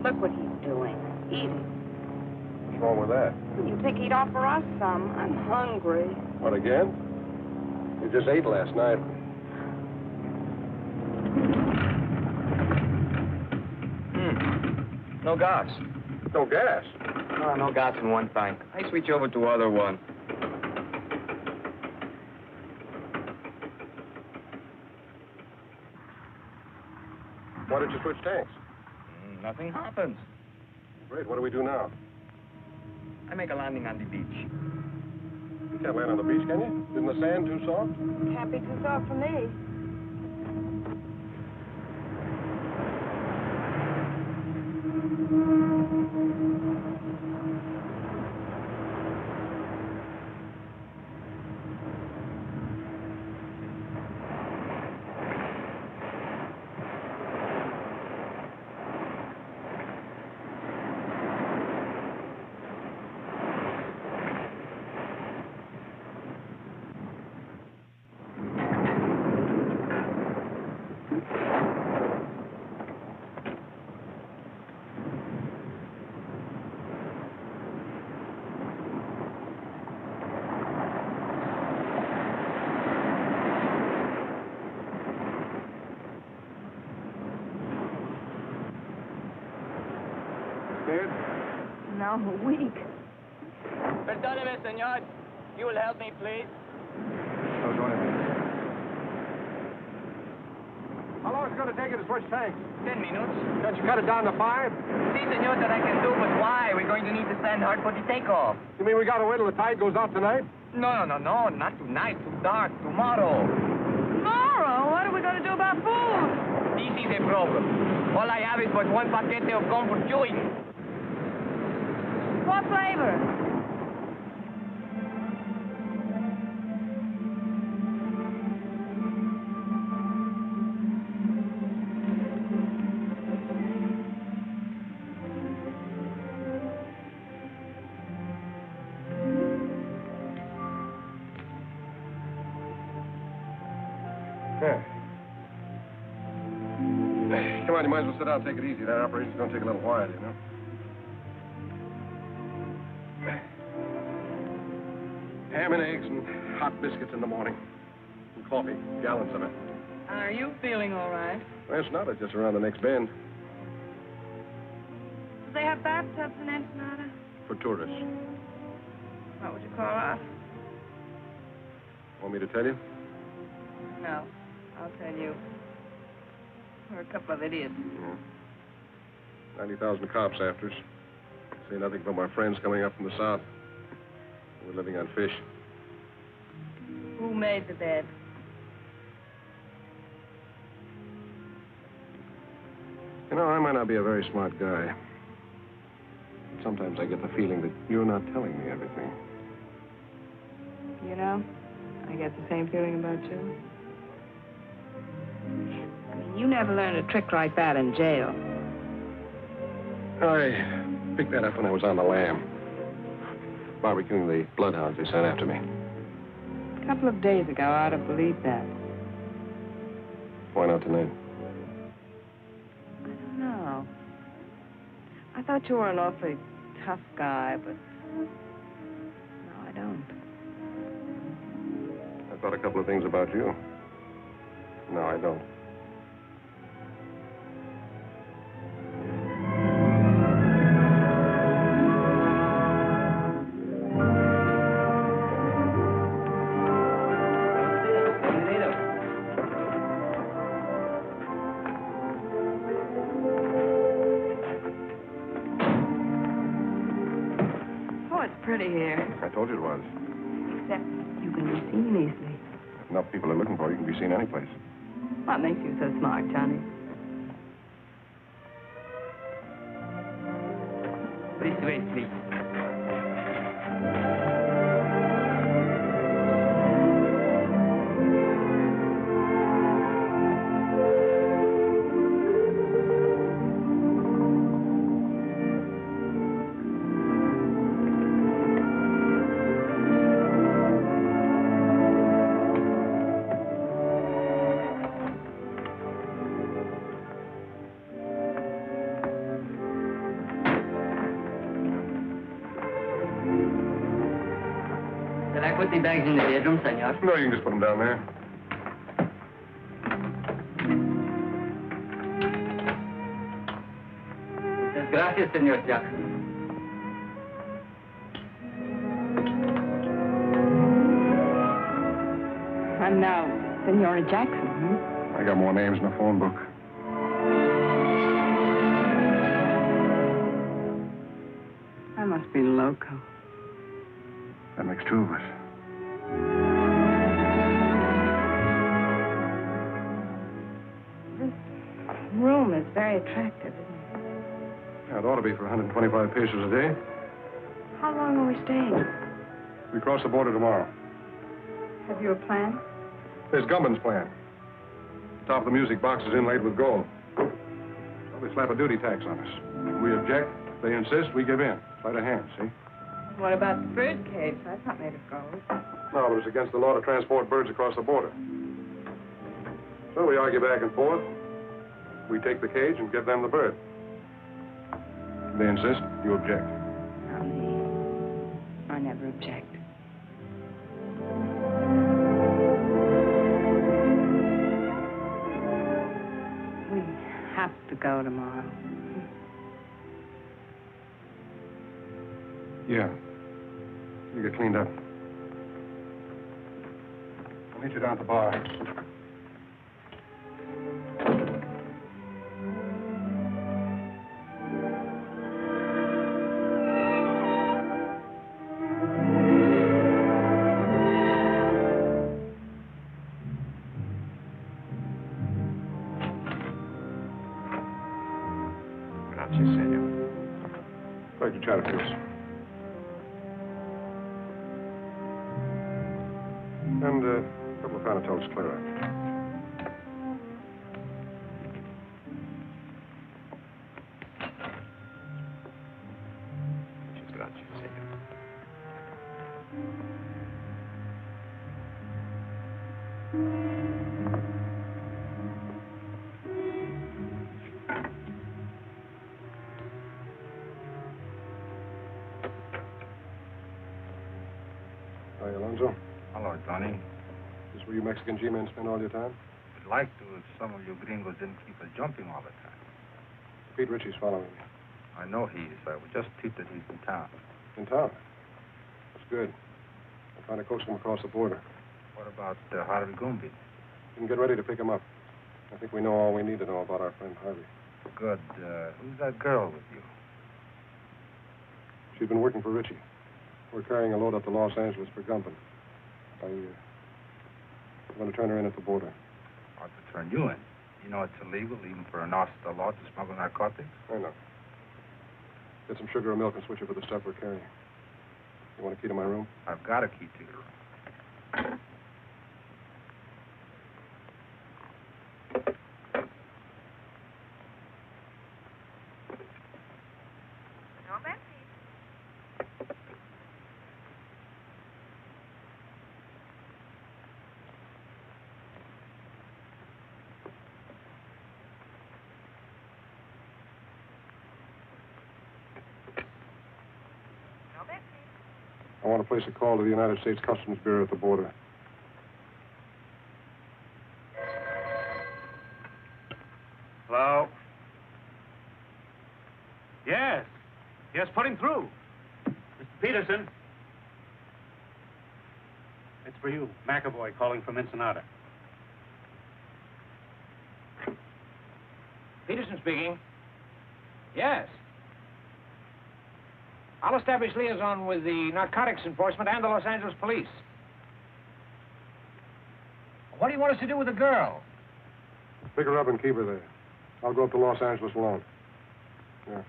Look what he's doing. Eating. What's wrong with that? You think he'd offer us some? I'm hungry. What, again? You just ate last night. No gas. No gas? Oh, no gas in one tank. I switch over to other one. Why did you switch tanks? Nothing happens. Great, what do we do now? I make a landing on the beach. You can't land on the beach, can you? Isn't the sand too soft? Can't be too soft for me. Scared? No, weak. Perdóneme, senor. You will help me, please? No, go ahead. How long is it going to take you to switch tanks? 10 minutes. Can't you cut it down to 5? See, senor, that I can do, but why? We're going to need to stand hard for the takeoff. You mean we got to wait till the tide goes out tonight? No, not tonight. Too dark. Tomorrow. Tomorrow? What are we going to do about food? This is a problem. All I have is but one paquete of gum for chewing. What flavor? Come on, you might as well sit down and take it easy. That operation's going to take a little while, you know. Ham and eggs and hot biscuits in the morning. And coffee, gallons of it. Are you feeling all right? Well, it's not. It's just around the next bend. Do they have bathtubs in Ensenada? For tourists. What would you call us? Want me to tell you? No, I'll tell you. We're a couple of idiots. Yeah. 90,000 cops after us. Say nothing but my friends coming up from the south. We're living on fish. Who made the bed? You know, I might not be a very smart guy. But sometimes I get the feeling that you're not telling me everything. You know, I I get the same feeling about you. I mean, you never learned a trick like that in jail. I picked that up when I was on the lam. Barbecuing the bloodhounds they sent after me. A couple of days ago, I'd have believed that. Why not tonight? I don't know. I thought you were an awfully tough guy, but no, I don't. I thought a couple of things about you. No, I don't. Pretty here. I told you it was. Except you can be seen easily. If enough people are looking for you, you can be seen any place. What makes you so smart, Johnny? Please wait, please. Put the bags in the bedroom, senor. No, you can just put them down there. Muchas gracias, senor Jackson. And now, Senora Jackson, hmm? I got more names in the phone book. I must be loco. That makes two of us. This room is very attractive, isn't it? Yeah, it ought to be for 125 pesos a day. How long are we staying? We cross the border tomorrow. Have you a plan? There's Gumman's plan. Top of the music box is inlaid with gold. Probably slap a duty tax on us. We object. If they insist, we give in. Sleight of hand, see? What about the bird cage? That's not made of gold. No, but it's against the law to transport birds across the border. So we argue back and forth. We take the cage and give them the bird. If they insist, you object. Not me. I never object. We have to go tomorrow. Yeah. You get cleaned up. I'll meet you down at the bar. Gracias, senor. Glad you chatted to us. And a couple of Panatellas clear out. Muchas gracias, senor. Hi, Alonzo. Hello, Johnny. Is this where you Mexican G-men spend all your time? I'd like to if some of you gringos didn't keep us jumping all the time. Pete Ritchie's following me. I know he is. I was just tipped that he's in town. In town? That's good. I'm trying to coax him across the border. What about Harvey Gumby? You can get ready to pick him up. I think we know all we need to know about our friend Harvey. Good. Who's that girl with you? She's been working for Ritchie. We're carrying a load up to Los Angeles for Gumpen. I'm going to turn her in at the border. Ought to turn you in. You know it's illegal, even for an officer of the law, to smuggle narcotics? I know. Get some sugar or milk and switch it for the stuff we're carrying. You want a key to my room? I've got a key to your room. I want to place a call to the United States Customs Bureau at the border. Hello? Yes. Yes, put him through. Mr. Peterson. It's for you. McAvoy calling from Ensenada. Peterson speaking. Yes. I'll establish liaison with the narcotics enforcement and the Los Angeles police. What do you want us to do with the girl? Pick her up and keep her there. I'll go up to Los Angeles alone. Yeah.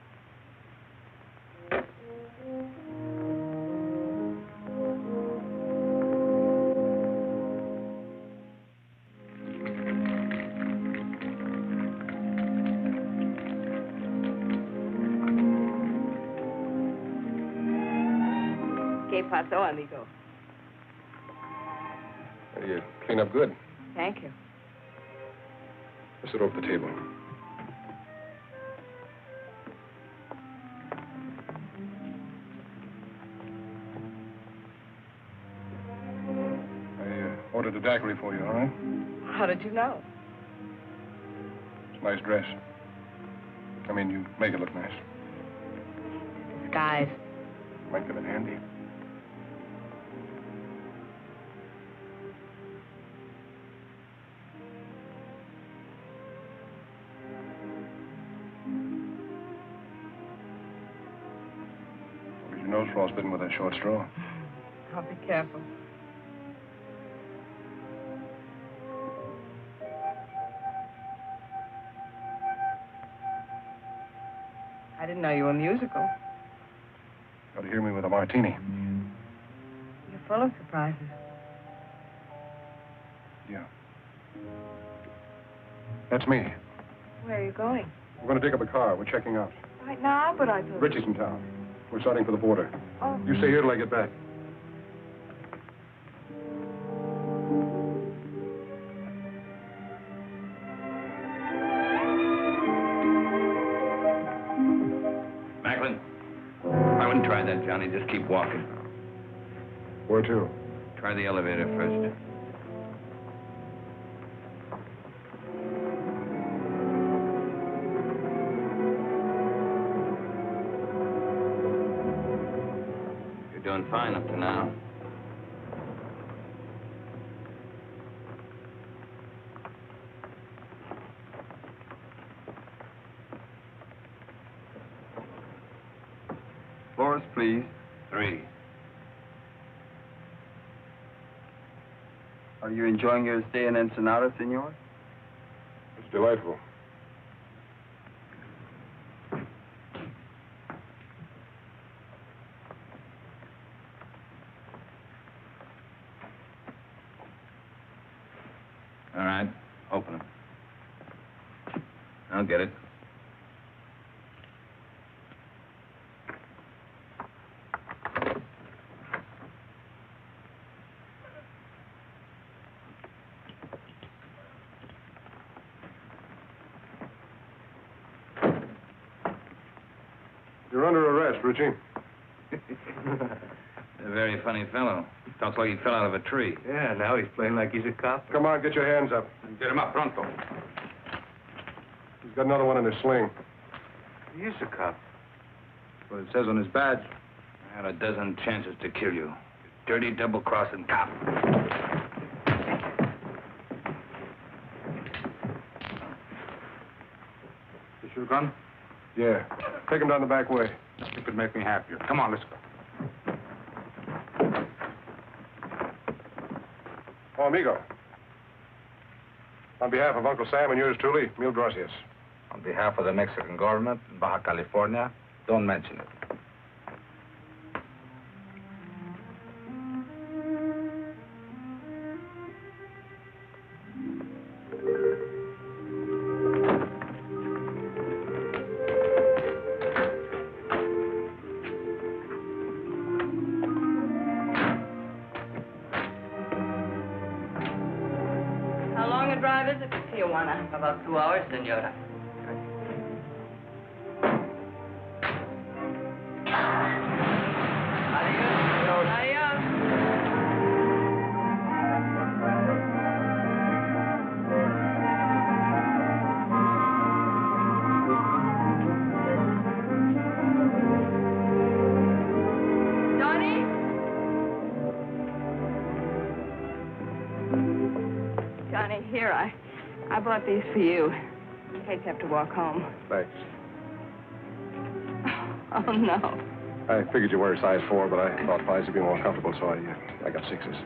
¿Qué pasó, amigo? You clean up good. Thank you. Let's sit over the table. I ordered a daiquiri for you, all right? How did you know? It's a nice dress. I mean, you make it look nice. Disguise. Might come in handy. Your nose frostbitten with a short straw. I'll be careful. I didn't know you were musical. Got to hear me with a martini. You're full of surprises. Yeah. That's me. Where are you going? We're going to take up a car. We're checking out. Right now, but I thought... Richie's in town. We're starting for the border. Oh. You stay here till I get back. Macklin, I wouldn't try that, Johnny. Just keep walking. Where to? Try the elevator first. Doing fine up to now. Floors, please. 3. Are you enjoying your stay in Ensenada, senor? It's delightful. All right, open it. I'll get it. You're under arrest, Richie. A very funny fellow. Talks like he fell out of a tree. Yeah, now he's playing like he's a cop. Come on, get your hands up. Get him up, pronto. He's got another one in his sling. He is a cop. That's what it says on his badge. I had a dozen chances to kill you. Dirty, double-crossing cop. Is your gun? Yeah. Take him down the back way. You could make me happier. Come on, let's go. Oh, amigo. On behalf of Uncle Sam and yours truly, mil gracias. On behalf of the Mexican government in Baja California, don't mention it. How long a drive is it to Tijuana? About 2 hours, senora. Adios. I bought these for you, in case you have to walk home. Thanks. Oh, no. I figured you wear a size 4, but I thought 5s would be more comfortable, so I got 6s.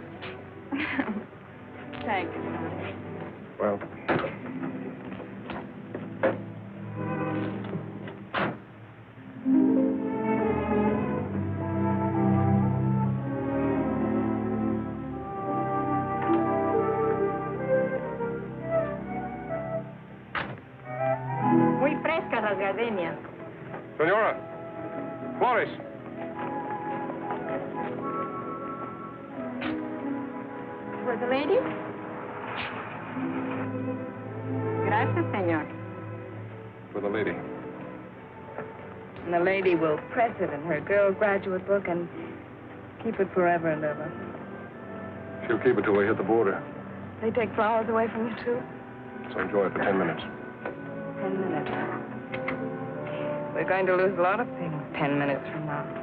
Thank you, son. Well, Muy frescas las gardenias. Senora, Flores. For the lady? Gracias, señor. For the lady. And the lady will press it in her girl graduate book and keep it forever and ever. She'll keep it till we hit the border. They take flowers away from you, too? So enjoy it for 10 minutes. 10 minutes. We're going to lose a lot of things 10 minutes from now.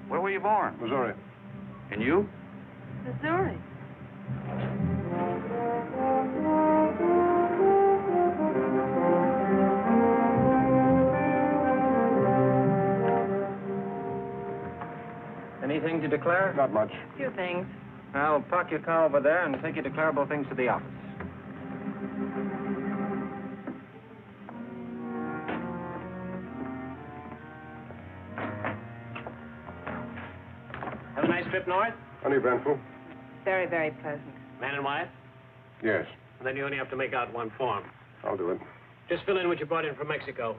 Where were you born? Missouri. And you? Missouri. Anything to declare? Not much. Few things. I'll park your car over there and take your declarable things to the office. Have a nice trip north? Uneventful? Very, very pleasant. Man and wife? Yes. And then you only have to make out one form. I'll do it. Just fill in what you brought in from Mexico.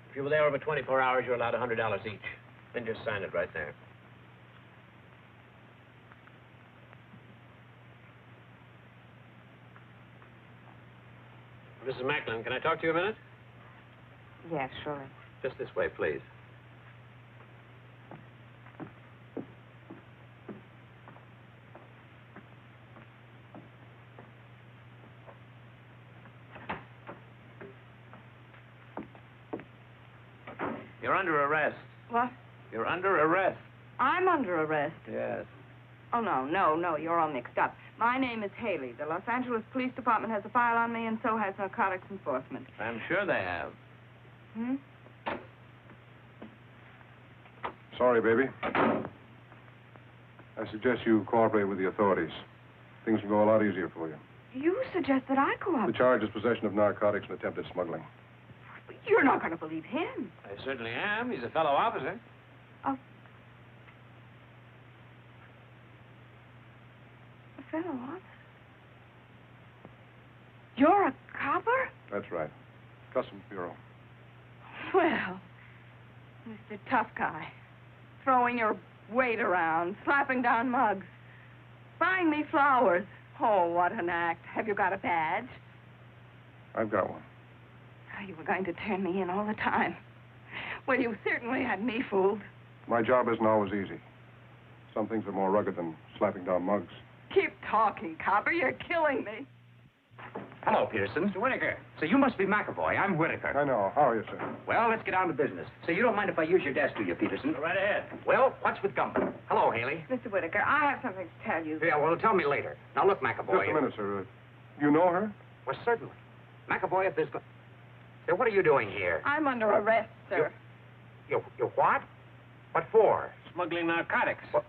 If you were there over 24 hours, you're allowed $100 each. Then just sign it right there. Mrs. Macklin, can I talk to you a minute? Yes, surely. Just this way, please. You're under arrest. What? You're under arrest. I'm under arrest. Yes. Oh, no, you're all mixed up. My name is Haley. The Los Angeles Police Department has a file on me, and so has Narcotics Enforcement. I'm sure they have. Hmm? Sorry, baby. I suggest you cooperate with the authorities. Things will go a lot easier for you. You suggest that I The cooperate? charge is possession of narcotics and attempted smuggling. You're not going to believe him. I certainly am. He's a fellow officer. Oh. A fellow officer? You're a copper? That's right. Customs Bureau. Well, Mr. Tough Guy, throwing your weight around, slapping down mugs, buying me flowers. Oh, what an act. Have you got a badge? I've got one. Oh, you were going to turn me in all the time. Well, you certainly had me fooled. My job isn't always easy. Some things are more rugged than slapping down mugs. Keep talking, copper. You're killing me. Hello, Peterson. Mr. Whitaker. So you must be McAvoy. I'm Whitaker. I know. How are you, sir? Well, let's get down to business. So you don't mind if I use your desk, do you, Peterson? Go right ahead. Well, what's with Gumbo? Hello, Haley. Mr. Whitaker, I have something to tell you. Yeah, well, tell me later. Now, look, McAvoy. Just a minute, sir. You know her? Well, certainly. McAvoy, if there's... Say, what are you doing here? I'm under arrest, sir. You what? What for? Smuggling narcotics. What?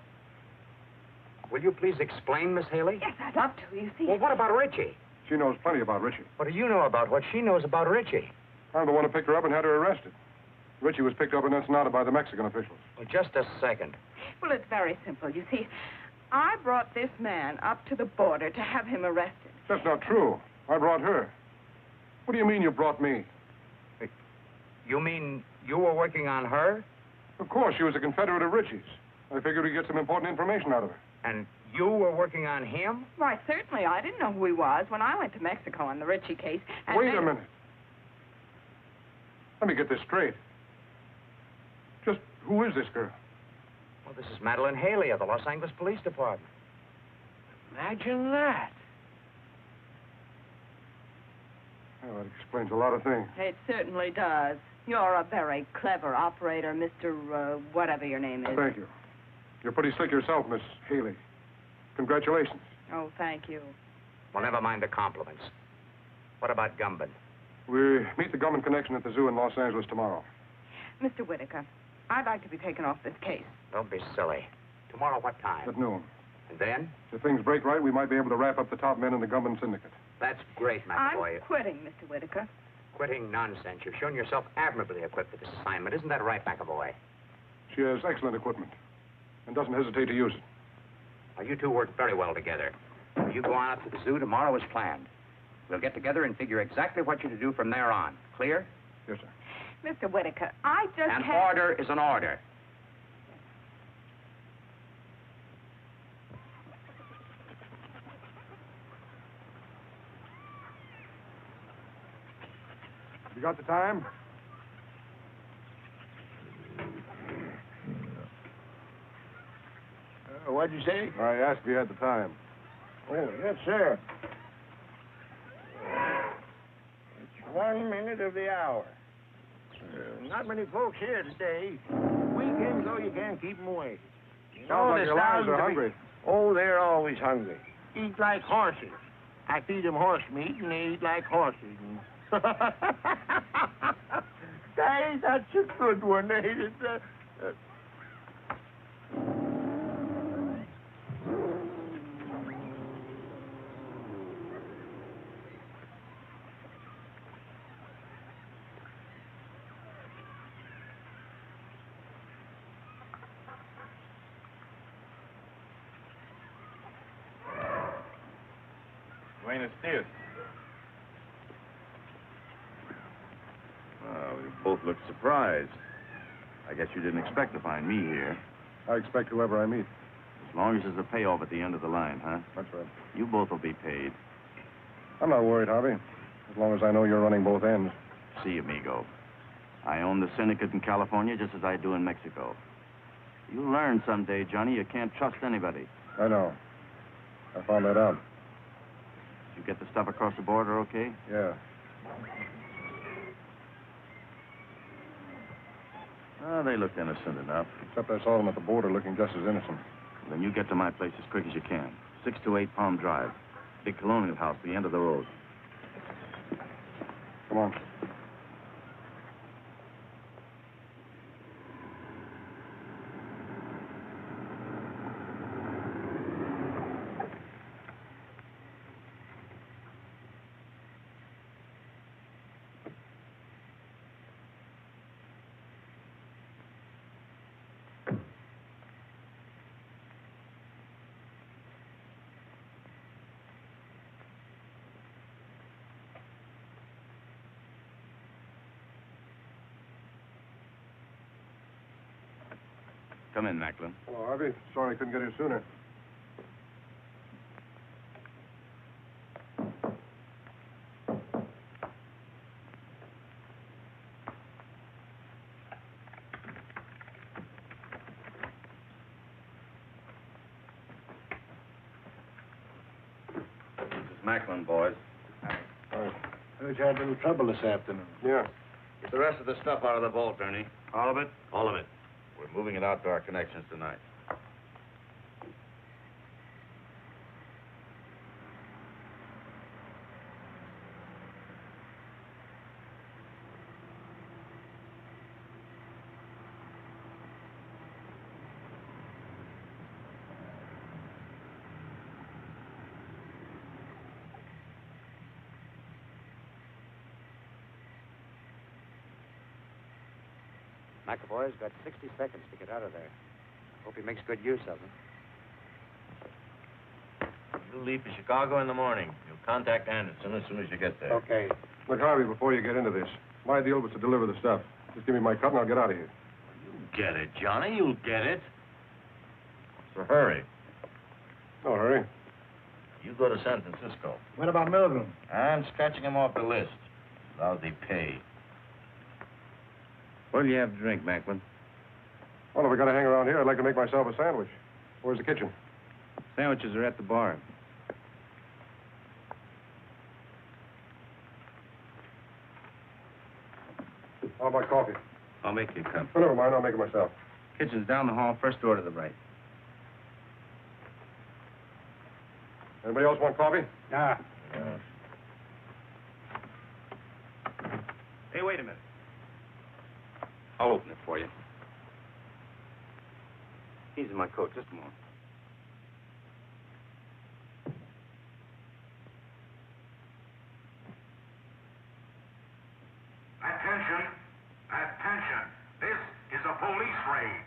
Will you please explain, Miss Haley? Yes, I'd love to, you see. Well, what about Richie? She knows plenty about Richie. What do you know about what she knows about Richie? I'm the one who picked her up and had her arrested. Richie was picked up in Ensenada by the Mexican officials. Well, just a second. Well, it's very simple. You see, I brought this man up to the border to have him arrested. That's not true. I brought her. What do you mean you brought me? You mean you were working on her? Of course, she was a Confederate of Richie's. I figured we'd get some important information out of her. And you were working on him? Why, certainly. I didn't know who he was when I went to Mexico on the Richie case. And Wait a minute. Let me get this straight. Just who is this girl? Well, this is Madeline Haley of the Los Angeles Police Department. Imagine that. Well, that explains a lot of things. It certainly does. You're a very clever operator, Mr. Whatever your name is. Thank you. You're pretty slick yourself, Miss Haley. Congratulations. Oh, thank you. Well, never mind the compliments. What about Gumban? We meet the Gumman connection at the zoo in Los Angeles tomorrow. Mr. Whitaker, I'd like to be taken off this case. Don't be silly. Tomorrow what time? At noon. And then? If things break right, we might be able to wrap up the top men in the Gumman syndicate. That's great, McAvoy. I'm quitting, Mr. Whitaker. Quitting nonsense. You've shown yourself admirably equipped for this assignment. Isn't that right, McAvoy? She has excellent equipment and doesn't hesitate to use it. Well, you two work very well together. You go on up to the zoo tomorrow as planned. We'll get together and figure exactly what you're to do from there on. Clear? Yes, sir. Mr. Whitaker, I just An can't... order is an order. You got the time? What'd you say? I asked if you had the time. Oh, yes, sir. It's 1 minute of the hour. Not many folks here today. Weekends, though, you can't keep them away. You Sounds like the your lions sounds are of it- hungry. Oh, they're always hungry. Eat like horses. I feed them horse meat, and they eat like horses. Hey, that's a good one, ain't it? Buenos dias. Well, you both look surprised. I guess you didn't expect to find me here. I expect whoever I meet. As long as there's a payoff at the end of the line, huh? That's right. You both will be paid. I'm not worried, Harvey. As long as I know you're running both ends. See, amigo. I own the syndicate in California just as I do in Mexico. You'll learn someday, Johnny, you can't trust anybody. I know. I found that out. You get the stuff across the border okay? Yeah. Oh, they looked innocent enough. Except I saw them at the border looking just as innocent. Then you get to my place as quick as you can. 628 Palm Drive. Big colonial house, the end of the road. Come on. Come in, Macklin. Hello, Harvey. Sorry I couldn't get here sooner. This is Macklin, boys. Heard you had a little trouble this afternoon. Yeah. Get the rest of the stuff out of the vault, Ernie. All of it? All of it. We're moving it out to our connections tonight. McAvoy's got 60 seconds to get out of there. Hope he makes good use of them. You leave for Chicago in the morning. You'll contact Anderson as soon as you get there. Okay. Look, Harvey, before you get into this, my deal was to deliver the stuff. Just give me my cut and I'll get out of here. Get it, Johnny. You'll get it. What's the hurry? No hurry. You go to San Francisco. What about Milgram? I'm scratching him off the list. Lousy pay. What'll you have to drink, Macklin? Well, if I gotta hang around here, I'd like to make myself a sandwich. Where's the kitchen? Sandwiches are at the bar. How about coffee? I'll make you a cup. Oh, never mind. I'll make it myself. Kitchen's down the hall, first door to the right. Anybody else want coffee? Nah. Hey, wait a minute. I'll open it for you. He's in my coat. Just a moment. Attention! Attention! This is a police raid.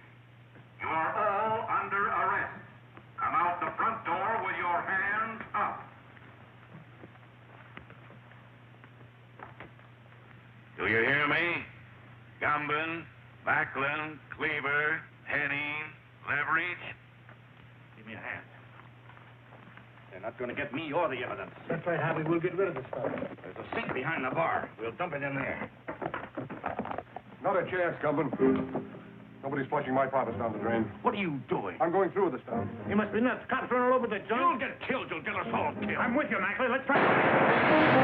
You are all under arrest. Come out the front door with your hands up. Do you hear me? Gumbin, Backlund, Cleaver, Henning, Leverage. Give me a hand. They're not going to get me or the evidence. That's right, Harvey. We'll get rid of the stuff. There's a sink behind the bar. We'll dump it in there. Not a chance, Gumbin. Nobody's flushing my profits down the drain. What are you doing? I'm going through with the stuff. You must be nuts. Cops running all over the joint. You'll get killed. You'll get us all killed. I'm with you, Maxley. Let's try.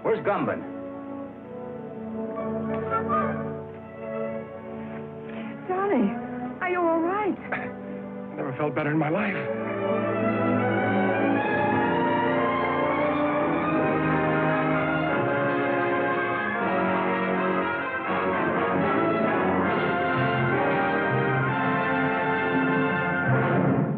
Where's Gumbin? Johnny, are you all right? Never felt better in my life.